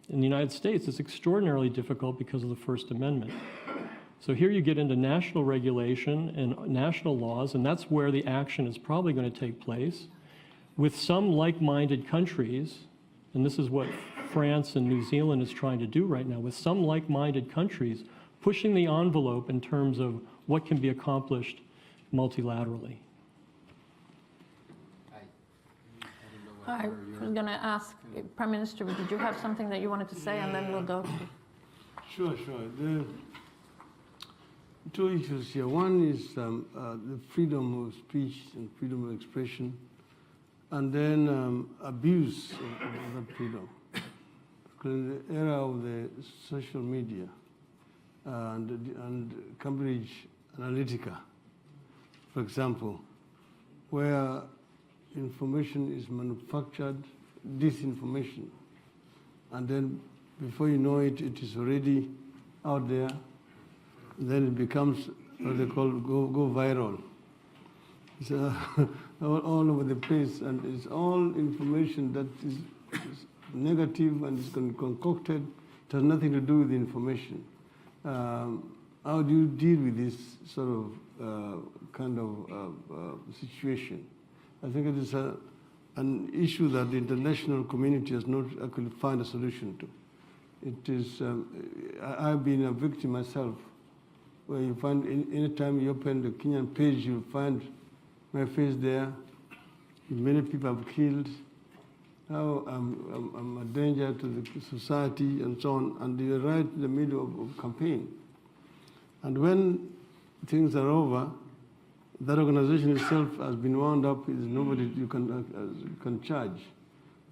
In the United States, it's extraordinarily difficult because of the First Amendment. So here you get into national regulation and national laws, and that's where the action is probably going to take place with some like-minded countries, and this is what France and New Zealand is trying to do right now, with some like-minded countries pushing the envelope in terms of what can be accomplished multilaterally. I was going to ask, Prime Minister, did you have something that you wanted to say, and then we'll go to... Sure. The two issues here. One is the freedom of speech and freedom of expression, and then abuse of that freedom. In the era of the social media and Cambridge Analytica, for example, where information is manufactured, disinformation, and then before you know it, it is already out there. Then it becomes what they call go viral. It's all over the place, and it's all information that is negative and is concocted. It has nothing to do with the information. How do you deal with this sort of kind of situation? I think it is an issue that the international community has not actually found a solution to. It is, I've been a victim myself, where you find anytime you open the Kenyan page, you'll find my face there. Many people have killed. how I'm a danger to the society and so on, and you're right in the middle of campaign. And when things are over, that organization itself has been wound up. There's nobody you can charge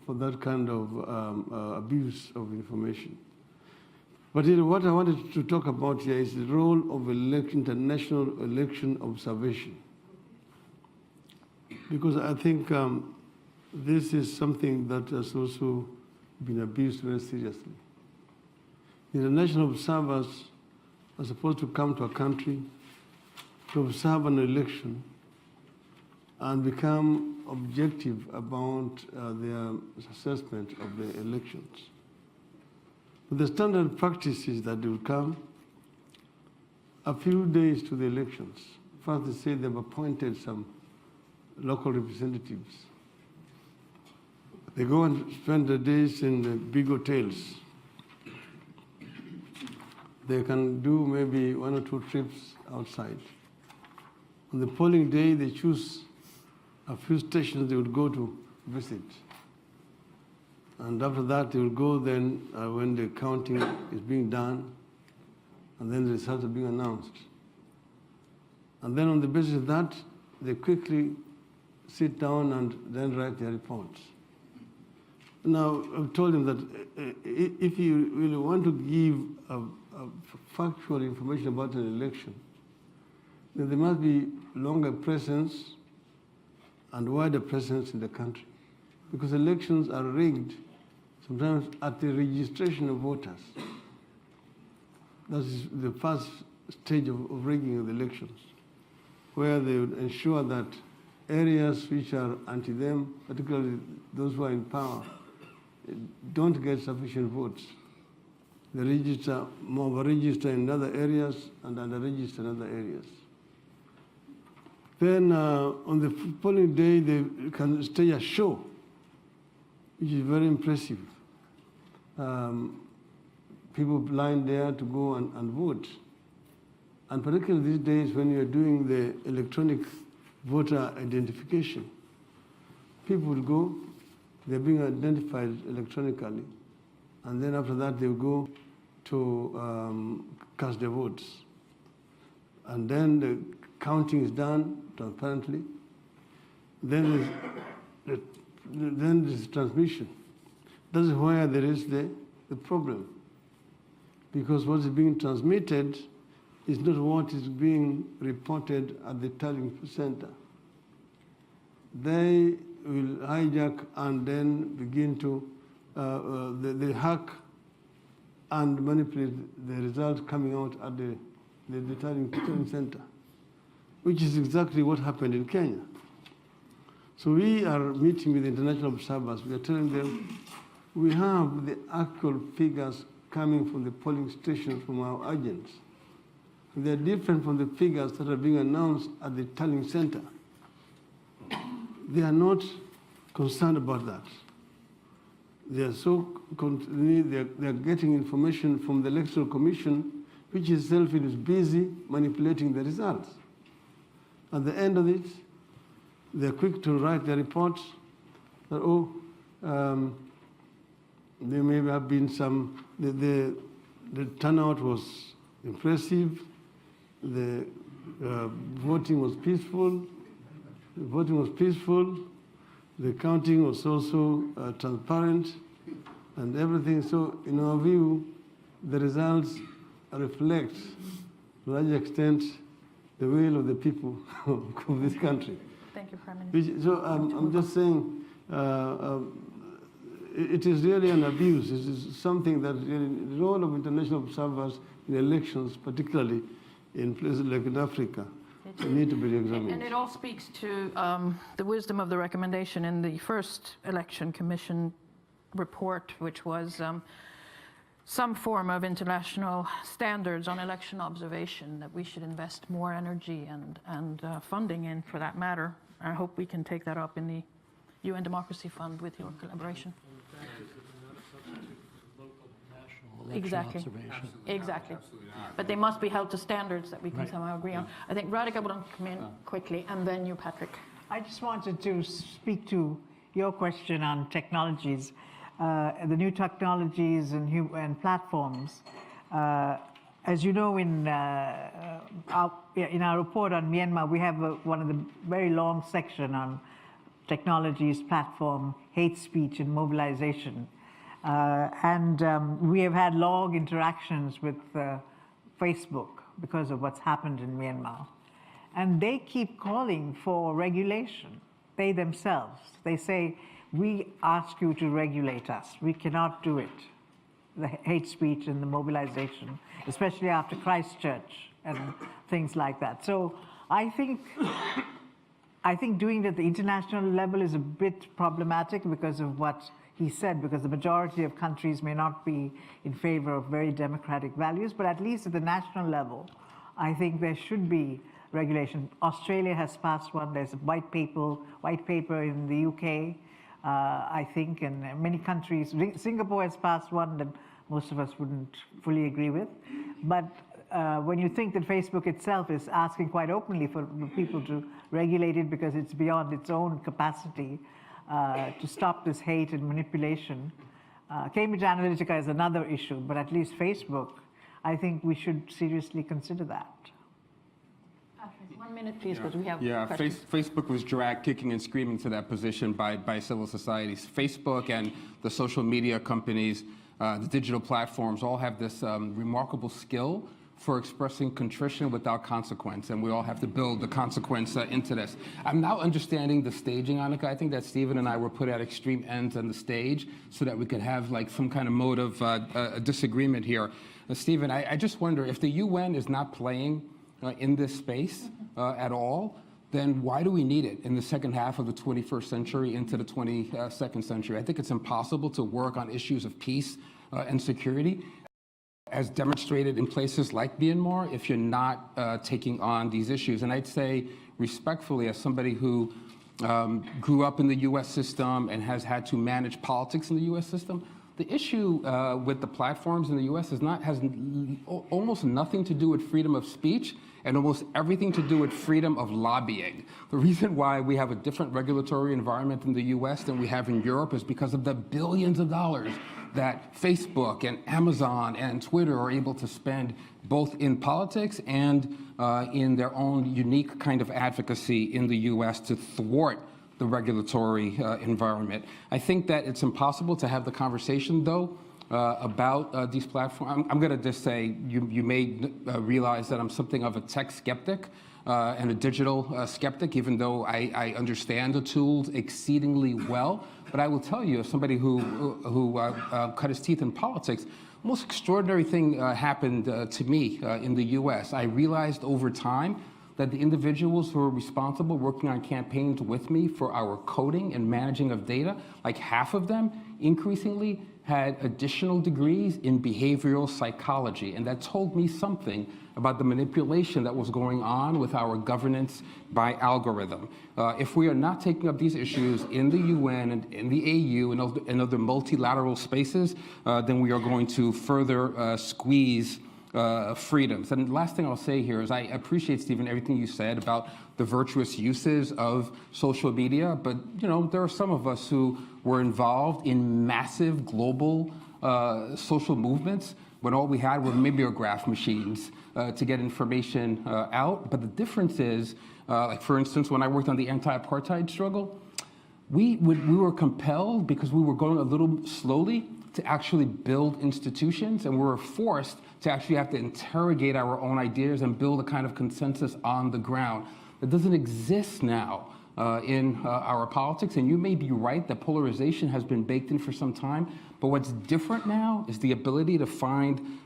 for that kind of abuse of information. But what I wanted to talk about here is the role of international election observation. Because I think this is something that has also been abused very seriously. International observers are supposed to come to a country to observe an election and become objective about their assessment of the elections. But the standard practice is that they will come a few days to the elections. First, they say they've appointed some local representatives. They go and spend the days in the big hotels. They can do maybe 1 or 2 trips outside. On the polling day, they choose a few stations they would go to visit. And after that, they will go then when the counting is being done, and then the results are being announced. And then on the basis of that, they quickly sit down and then write their reports. Now, I've told him that if you really want to give factual information about an election, then there must be longer presence and wider presence in the country. Because elections are rigged sometimes at the registration of voters. That is the first stage of rigging of the elections, where they would ensure that areas which are anti-them, particularly those who are in power, don't get sufficient votes. They register, over-register in other areas and under-register in other areas. Then on the polling day, they can stage a show, which is very impressive. People line there to go and vote. And particularly these days when you're doing the electronic voter identification, people will go, they're being identified electronically, and then after that they'll go to cast their votes. And then the counting is done transparently. Then there's transmission. That's where there is the problem. Because what is being transmitted is not what is being reported at the tallying center. They will hijack and then begin to they hack and manipulate the results coming out at the tallying center, which is exactly what happened in Kenya. So we are meeting with international observers. We are telling them we have the actual figures coming from the polling stations from our agents. They're different from the figures that are being announced at the tallying center. They are not concerned about that. They are they're getting information from the Electoral Commission, which itself is busy manipulating the results. At the end of it, they're quick to write their reports that, there may have been some, the turnout was impressive, the voting was peaceful, the counting was also transparent and everything. So in our view, the results reflect to a large extent the will of the people of this country. Thank you, Prime Minister. So I'm just saying, it is really an abuse. It is something that really, the role of international observers in elections, particularly in places like in Africa, need to be examined. And it all speaks to the wisdom of the recommendation in the first Election Commission report, which was some form of international standards on election observation that we should invest more energy and funding in, for that matter. I hope we can take that up in the UN Democracy Fund with your collaboration. Exactly. Exactly. But they must be held to standards that we can somehow agree on. I think Radhika will come in quickly, and then you, Patrick. I just wanted to speak to your question on technologies, the new technologies and platforms. As you know, in our report on Myanmar, we have one of the very long section on technologies, platform, hate speech, and mobilization. We have had long interactions with Facebook because of what's happened in Myanmar. And they keep calling for regulation, they themselves. They say, we ask you to regulate us. We cannot do it. The hate speech and the mobilization, especially after Christchurch and things like that. So I think doing it at the international level is a bit problematic because of what he said, because the majority of countries may not be in favor of very democratic values, but at least at the national level, I think there should be regulation. Australia has passed one. There's a white paper in the UK, I think, and many countries. Singapore has passed one that most of us wouldn't fully agree with. But when you think that Facebook itself is asking quite openly for people to regulate it because it's beyond its own capacity to stop this hate and manipulation. Cambridge Analytica is another issue, but at least Facebook, I think we should seriously consider that. 1 minute, please, because we have questions. Facebook was dragged kicking and screaming to that position by civil societies. Facebook and the social media companies, the digital platforms, all have this remarkable skill for expressing contrition without consequence, and we all have to build the consequence into this. I'm now understanding the staging, Annika. I think that Stephen and I were put at extreme ends on the stage so that we could have like some kind of mode of disagreement here. Stephen, I just wonder, if the UN is not playing in this space at all, then why do we need it in the second half of the 21st century into the 22nd century? I think it's impossible to work on issues of peace and security, as demonstrated in places like Myanmar, if you're not taking on these issues. And I'd say respectfully, as somebody who grew up in the US system and has had to manage politics in the US system, the issue with the platforms in the US has almost nothing to do with freedom of speech and almost everything to do with freedom of lobbying. The reason why we have a different regulatory environment in the US than we have in Europe is because of the billions of dollars that Facebook and Amazon and Twitter are able to spend both in politics and in their own unique kind of advocacy in the US to thwart the regulatory environment. I think that it's impossible to have the conversation, though, about these platforms. I'm going to just say, you may realize that I'm something of a tech skeptic and a digital skeptic, even though I understand the tools exceedingly well. But I will tell you, as somebody who cut his teeth in politics, the most extraordinary thing happened to me in the US. I realized over time that the individuals who were responsible working on campaigns with me for our coding and managing of data, like half of them increasingly had additional degrees in behavioral psychology. And that told me something about the manipulation that was going on with our governance by algorithm. If we are not taking up these issues in the UN and in the AU and other multilateral spaces, then we are going to further squeeze freedoms. And the last thing I'll say here is I appreciate, Stephen, everything you said about the virtuous uses of social media, but there are some of us who were involved in massive global social movements when all we had were mimeograph machines to get information out. But the difference is, like for instance, when I worked on the anti-apartheid struggle, we were compelled, because we were going a little slowly, to actually build institutions, and we were forced to actually have to interrogate our own ideas and build a kind of consensus on the ground that doesn't exist now in our politics. And you may be right that polarization has been baked in for some time, but what's different now is the ability to find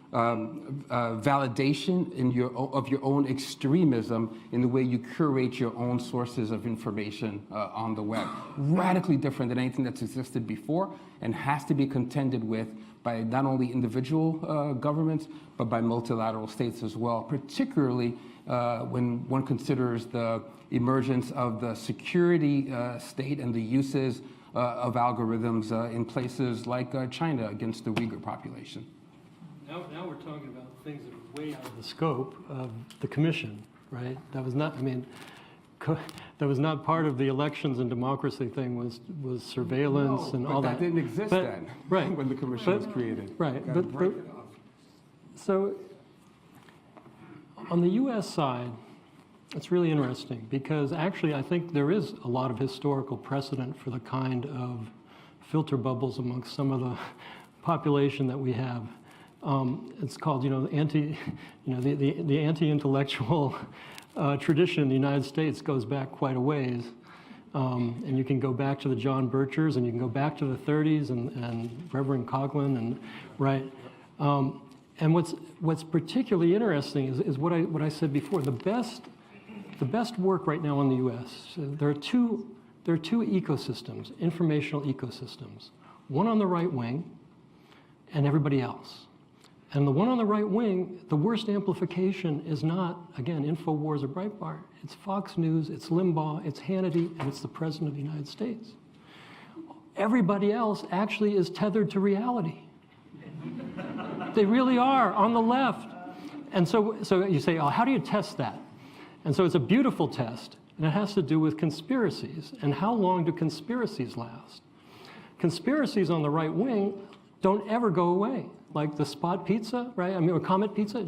validation of your own extremism in the way you curate your own sources of information on the web. Radically different than anything that's existed before, and has to be contended with by not only individual governments, but by multilateral states as well, particularly when one considers the emergence of the security state and the uses of algorithms in places like China against the Uyghur population. Now we're talking about things that are way out of the scope of the commission, right? That was not, that was not part of the elections and democracy thing was surveillance and all that. That didn't exist then, right? When the commission was created. Right, Gotta but break it off. so on the U.S. side, it's really interesting because actually I think there is a lot of historical precedent for the kind of filter bubbles amongst some of the population that we have. It's called, the anti-intellectual tradition in the United States goes back quite a ways. And you can go back to the John Birchers, and you can go back to the 30s and Reverend Coughlin, and right. And what's particularly interesting is what I said before. The best work right now in the U.S. There are two ecosystems, informational ecosystems. One on the right wing, and everybody else. And the one on the right wing, the worst amplification is not, again, InfoWars or Breitbart. It's Fox News, it's Limbaugh, it's Hannity, and it's the President of the United States. Everybody else actually is tethered to reality. They really are, on the left. And so you say, oh, how do you test that? And so it's a beautiful test, and it has to do with conspiracies. And how long do conspiracies last? Conspiracies on the right wing don't ever go away. Like the Spot Pizza, right? Or Comet Pizza,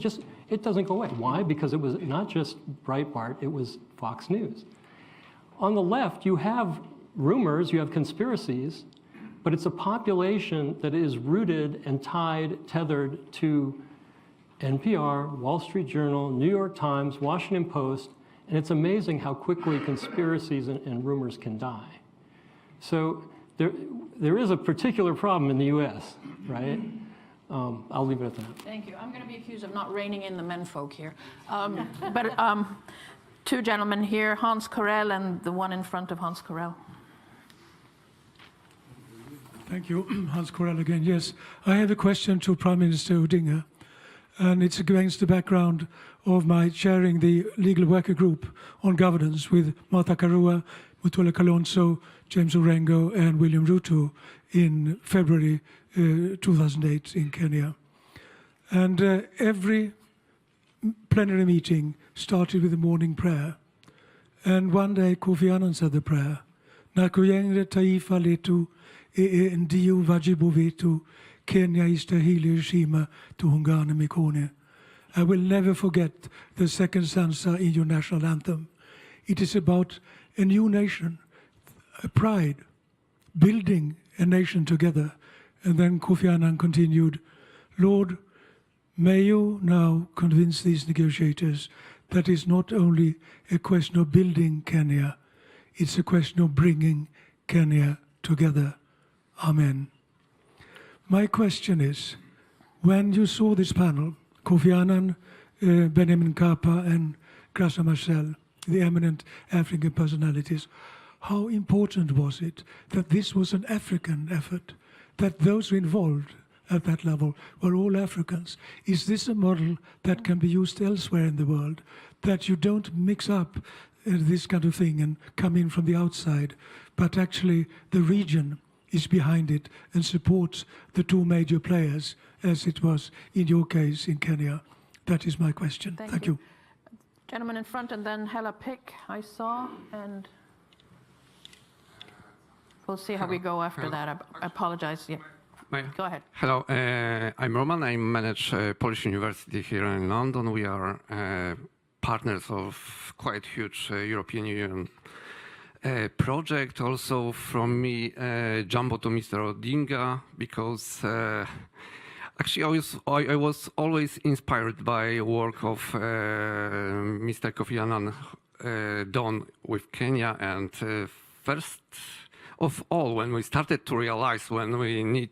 it doesn't go away. Why? Because it was not just Breitbart, it was Fox News. On the left, you have rumors, you have conspiracies, but it's a population that is rooted and tethered to NPR, Wall Street Journal, New York Times, Washington Post, and it's amazing how quickly conspiracies and rumors can die. So there is a particular problem in the US, right? I'll leave it at that. Thank you. I'm going to be accused of not reining in the menfolk here. But two gentlemen here, Hans Corell and the one in front of Hans Corell. Thank you. Hans Corell again. Yes, I have a question to Prime Minister Odinga, and it's against the background of my chairing the Legal Worker Group on Governance with Martha Karua, Mutula Kalonzo, James Orengo, and William Ruto in February 2008 in Kenya. And every plenary meeting started with a morning prayer. And one day Kofi Annan said the prayer, Nakuyengre taifa letu ndiu vajibu vetu, Kenya istahili heshima tuhungane mikone. I will never forget the second stanza in your national anthem. It is about a new nation, a pride, building a nation together. And then Kofi Annan continued, Lord, may you now convince these negotiators that it's not only a question of building Kenya, it's a question of bringing Kenya together. Amen. My question is, when you saw this panel, Kofi Annan, Benjamin Mkapa, and Graça Machel, the eminent African personalities, how important was it that this was an African effort, that those who involved at that level were all Africans? Is this a model that can be used elsewhere in the world, that you don't mix up this kind of thing and come in from the outside, but actually the region is behind it and supports the two major players, as it was in your case in Kenya? That is my question. Thank you. Gentleman in front, and then Hella Pick, I saw, and we'll see how we go after that. I apologize. Yeah. Go ahead. Hello, I'm Roman. I manage Polish University here in London. We are partners of quite huge European Union project. Also from me, jumbo to Mr. Odinga, because actually I was always inspired by work of Mr. Kofi Annan done with Kenya, and first of all, when we started to realize we need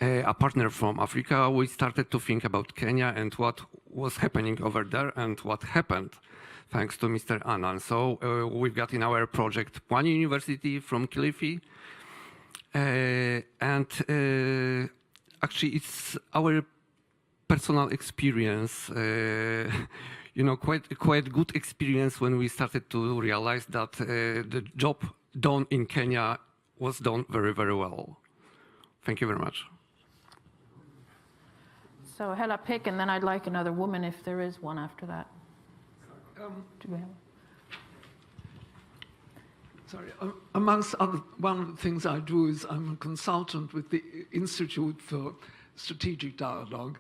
a partner from Africa, we started to think about Kenya and what was happening over there and what happened thanks to Mr. Annan. So we've got in our project one university from Kilifi, and actually it's our personal experience, quite good experience when we started to realize that the job done in Kenya was done very, very well. Thank you very much. So Hella Pick, and then I'd like another woman if there is one after that. Do we have? Sorry, amongst other, one of the things I do is I'm a consultant with the Institute for Strategic Dialogue.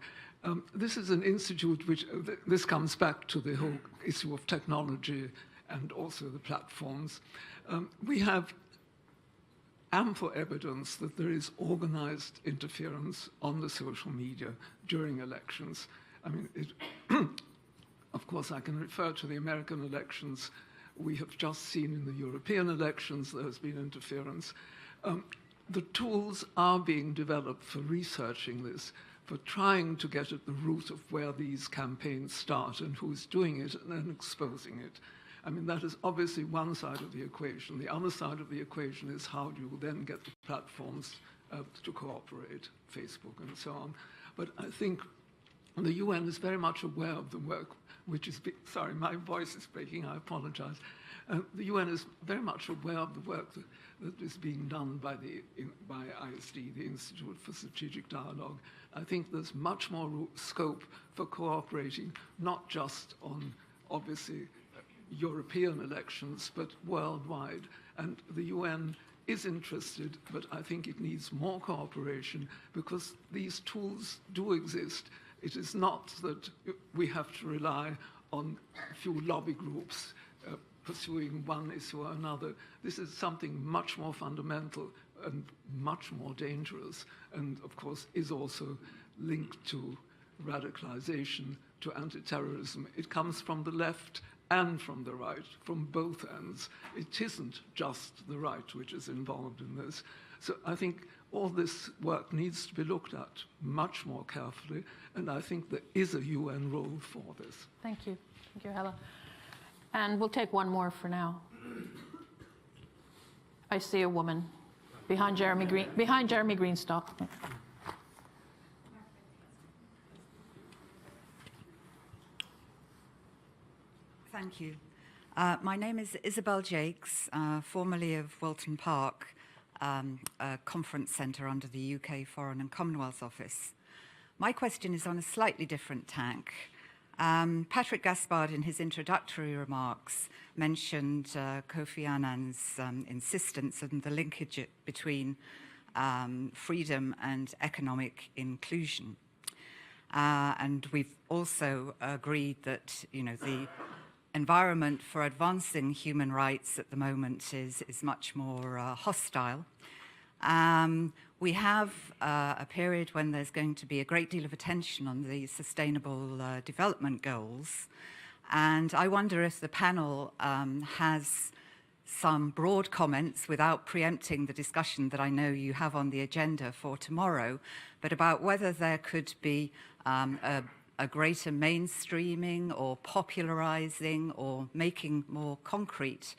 This is an institute which, this comes back to the whole issue of technology and also the platforms. We have ample evidence that there is organized interference on the social media during elections. I mean, of course, I can refer to the American elections. We have just seen in the European elections there has been interference. The tools are being developed for researching this, for trying to get at the root of where these campaigns start and who's doing it and then exposing it. I mean, that is obviously one side of the equation. The other side of the equation is how do you then get the platforms to cooperate, Facebook and so on. But I think the UN is very much aware of the work which is, sorry, my voice is breaking, I apologize. The UN is very much aware of the work that is being done by ISD, the Institute for Strategic Dialogue. I think there's much more scope for cooperating, not just on, obviously, European elections, but worldwide. And the UN is interested, but I think it needs more cooperation because these tools do exist. It is not that we have to rely on a few lobby groups pursuing one issue or another. This is something much more fundamental and much more dangerous, and of course is also linked to radicalization, to anti-terrorism. It comes from the left and from the right, from both ends. It isn't just the right which is involved in this. So I think all this work needs to be looked at much more carefully, and I think there is a UN role for this. Thank you. Thank you, Hella. And we'll take one more for now. I see a woman behind Jeremy Greenstock. Thank you. My name is Isabel Jakes, formerly of Wilton Park, a conference centre under the UK Foreign and Commonwealth Office. My question is on a slightly different tack. Patrick Gaspard, in his introductory remarks, mentioned Kofi Annan's insistence on the linkage between freedom and economic inclusion. And we've also agreed that, you know, the environment for advancing human rights at the moment is much more hostile. We have a period when there's going to be a great deal of attention on the Sustainable Development Goals. And I wonder if the panel has some broad comments without preempting the discussion that I know you have on the agenda for tomorrow, but about whether there could be a greater mainstreaming or popularizing or making more concrete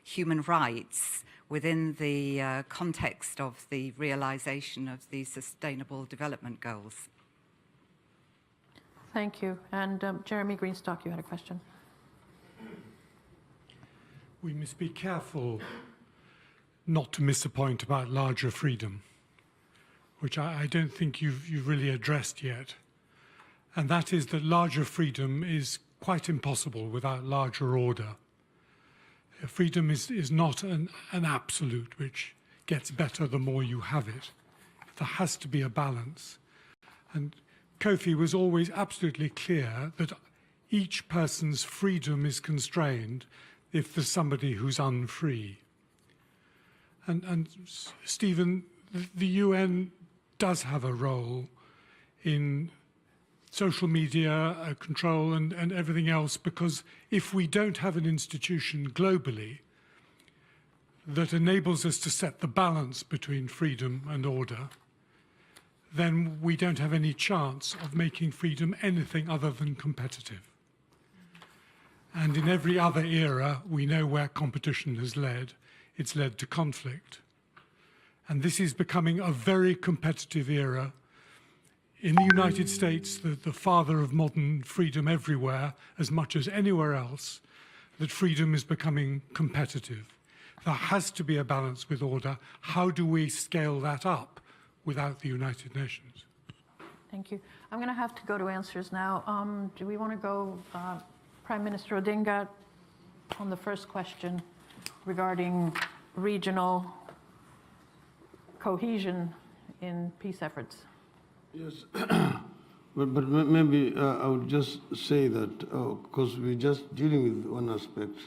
human rights within the context of the realization of the Sustainable Development Goals. Thank you. And Jeremy Greenstock, you had a question. We must be careful not to miss a point about larger freedom, which I don't think you've really addressed yet. And that is that larger freedom is quite impossible without larger order. Freedom is not an absolute which gets better the more you have it. There has to be a balance. And Kofi was always absolutely clear that each person's freedom is constrained if there's somebody who's unfree. And Stephen, the UN does have a role in social media control and everything else, because if we don't have an institution globally that enables us to set the balance between freedom and order, then we don't have any chance of making freedom anything other than competitive. And in every other era, we know where competition has led. It's led to conflict. And this is becoming a very competitive era. In the United States, the father of modern freedom everywhere, as much as anywhere else, that freedom is becoming competitive. There has to be a balance with order. How do we scale that up without the United Nations? Thank you. I'm going to have to go to answers now. Do we want to go Prime Minister Odinga on the first question? regarding regional cohesion in peace efforts. Yes, but maybe I would just say that, because we're just dealing with one aspect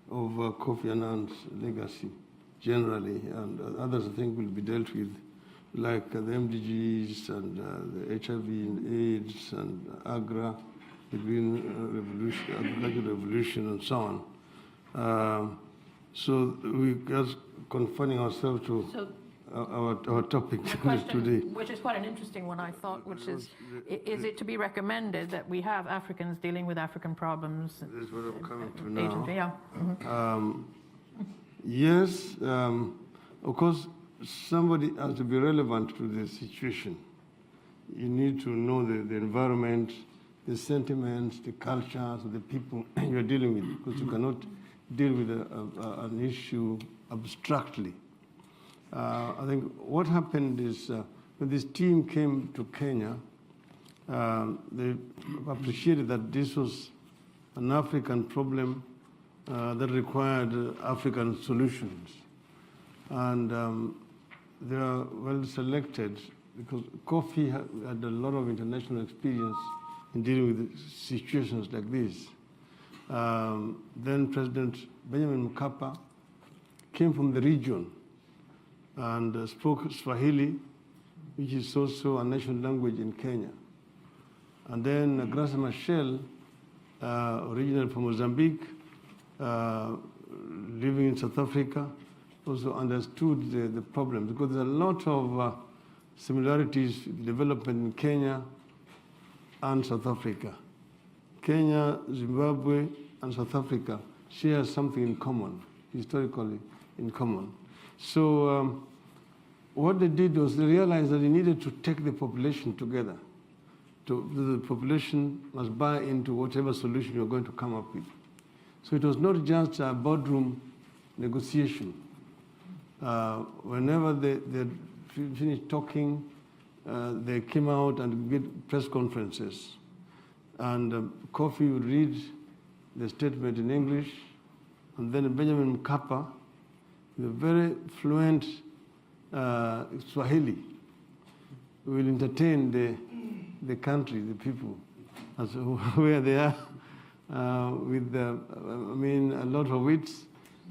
of Kofi Annan's legacy generally, and others I think will be dealt with, like the MDGs and the HIV and AIDS and AGRA, the Green Revolution, Agricultural Revolution, and so on. So we're just confining ourselves to our topic today. Which is quite an interesting one, I thought, which is it to be recommended that we have Africans dealing with African problems? This is what I'm coming to now. Yeah. Mm-hmm. Yes, of course, somebody has to be relevant to the situation. You need to know the environment, the sentiments, the cultures of the people you're dealing with, because you cannot deal with an issue abstractly. I think what happened is when this team came to Kenya, they appreciated that this was an African problem that required African solutions. And they are well selected because Kofi had a lot of international experience in dealing with situations like this. Then President Benjamin Mkapa came from the region and spoke Swahili, which is also a national language in Kenya. And then Graça Machel, originally from Mozambique, living in South Africa, also understood the problem, because there's a lot of similarities with development in Kenya and South Africa. Kenya, Zimbabwe, and South Africa share something in common, historically in common. So what they did was they realized that they needed to take the population together. The population must buy into whatever solution you're going to come up with. So it was not just a boardroom negotiation. Whenever they finished talking, they came out and did press conferences. And Kofi would read the statement in English, and then Benjamin Mkapa, the very fluent Swahili, will entertain the country, the people, as where they are, with a lot of wits,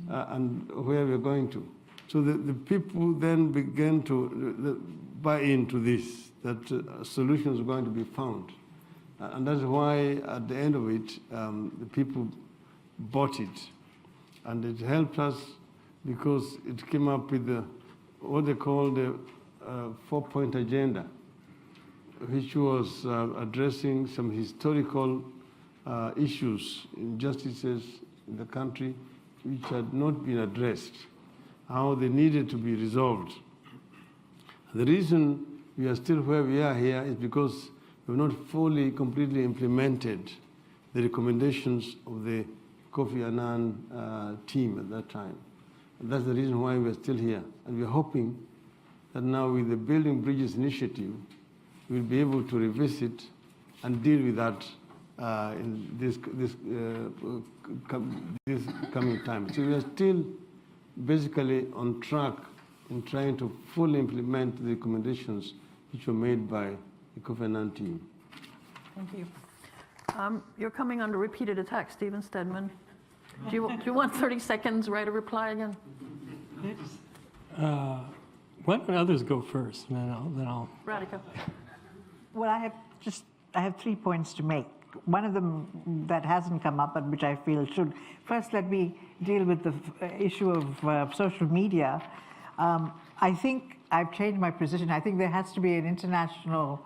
and where we're going to. So the people then began to buy into this, that solutions are going to be found. And that's why at the end of it, the people bought it. And it helped us because it came up with what they call the 4-point agenda, which was addressing some historical issues, injustices in the country which had not been addressed, how they needed to be resolved. The reason we are still where we are here is because we've not fully, completely implemented the recommendations of the Kofi Annan team at that time. And that's the reason why we're still here. And we're hoping that now with the Building Bridges initiative, we'll be able to revisit and deal with that in this coming time. So we are still basically on track in trying to fully implement the recommendations which were made by the Kofi Annan team. Thank you. You're coming under repeated attack, Stephen Stedman. Do you want 30 seconds, right, to reply again? Why don't others go first, and then I'll. Radhika. Well, I have 3 points to make. One of them that hasn't come up, but which I feel should. First, let me deal with the issue of social media. I think I've changed my position. I think there has to be an international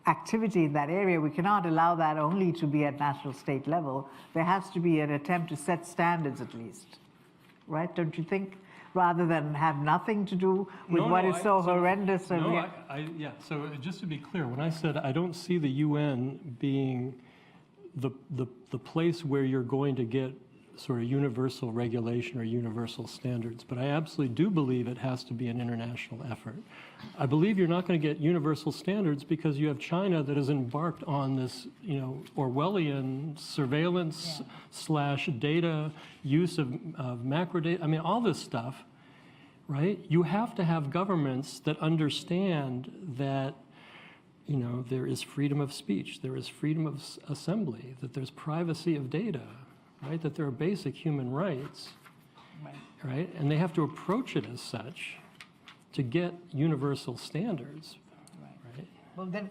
activity in that area. We cannot allow that only to be at national state level. There has to be an attempt to set standards at least, right? Don't you think? Rather than have nothing to do with what is so horrendous. Yeah, so just to be clear, when I said I don't see the UN being the place where you're going to get sort of universal regulation or universal standards, but I absolutely do believe it has to be an international effort. I believe you're not going to get universal standards because you have China that has embarked on this, Orwellian surveillance / data use of macro data. I mean, all this stuff, right? You have to have governments that understand that there is freedom of speech, there is freedom of assembly, that there's privacy of data, right? That there are basic human rights, right? And they have to approach it as such to get universal standards, right? Well, then,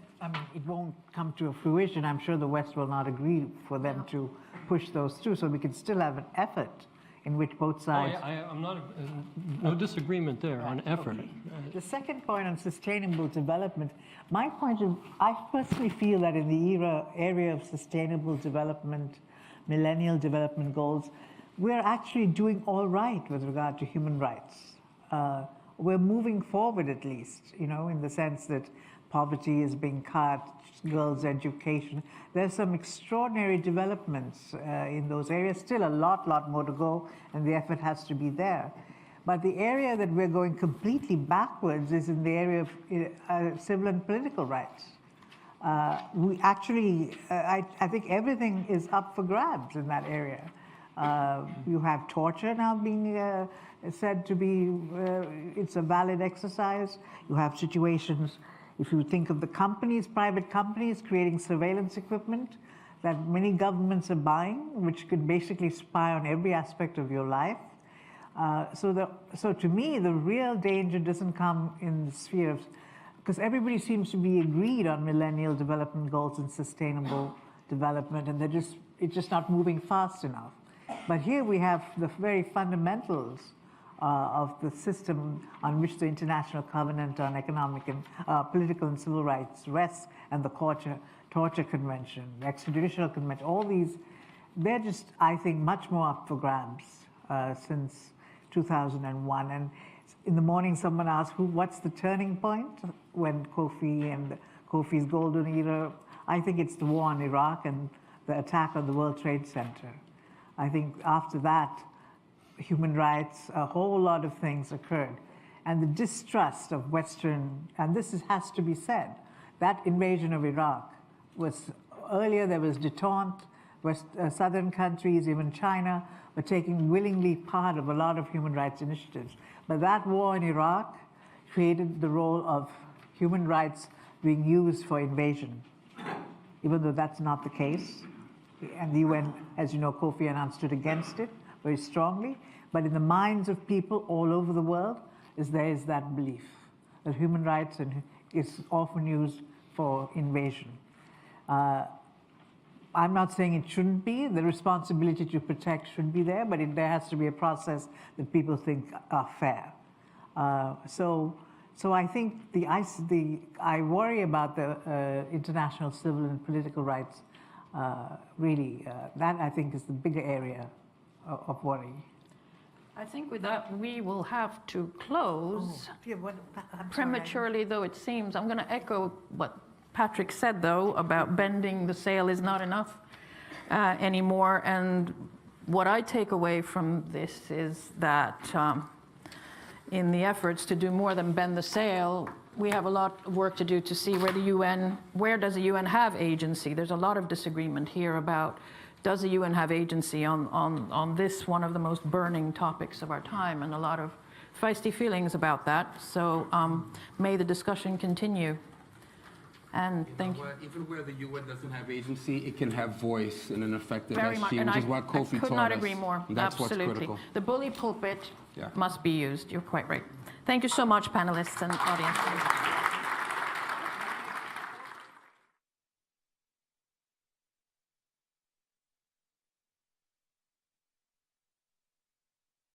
it won't come to a fruition. I'm sure the West will not agree for them to push those through, so we can still have an effort in which both sides... I'm not, no disagreement there on effort. Okay. The second point on sustainable development, my point is, I personally feel that in the area of sustainable development, millennial development goals, we're actually doing all right with regard to human rights. We're moving forward at least, in the sense that poverty is being cut, girls' education. There's some extraordinary developments in those areas. Still a lot more to go, and the effort has to be there. But the area that we're going completely backwards is in the area of civil and political rights. We actually, I think everything is up for grabs in that area. You have torture now being said to be, it's a valid exercise. You have situations, if you think of the companies, private companies creating surveillance equipment that many governments are buying, which could basically spy on every aspect of your life. So to me, the real danger doesn't come in the sphere of, because everybody seems to be agreed on millennial development goals and sustainable development, and it's just not moving fast enough. But here we have the very fundamentals of the system on which the International Covenant on Economic and Political and Civil Rights rests, and the Torture Convention, the Extrajudicial Convention, all these, they're just, I think, much more up for grabs since 2001. And in the morning, someone asked, what's the turning point when Kofi's golden era? I think it's the war in Iraq and the attack on the World Trade Center. I think after that, human rights, a whole lot of things occurred. And the distrust of Western, and this has to be said, that invasion of Iraq was, earlier there was detente, southern countries, even China, were taking willingly part of a lot of human rights initiatives. But that war in Iraq created the role of human rights being used for invasion, even though that's not the case. And the UN, as you know, Kofi Annan stood against it very strongly. But in the minds of people all over the world, there is that belief that human rights is often used for invasion. I'm not saying it shouldn't be. The responsibility to protect should be there, but there has to be a process that people think are fair. So I think I worry about the international civil and political rights. Really, that I think is the bigger area of worry. I think with that, we will have to close. Prematurely, though it seems. I'm going to echo what Patrick said, though, about bending the sail is not enough anymore. And what I take away from this is that in the efforts to do more than bend the sail, we have a lot of work to do to see where does the UN have agency? There's a lot of disagreement here about, does the UN have agency on this, one of the most burning topics of our time, and a lot of feisty feelings about that. So may the discussion continue. And thank you. Even where the UN doesn't have agency, it can have voice in an effective Very much, SG, and which is what Kofi taught us. I could not agree more. That's Absolutely. what's critical. The bully pulpit must be used. You're quite right. Thank you so much, panelists and audience.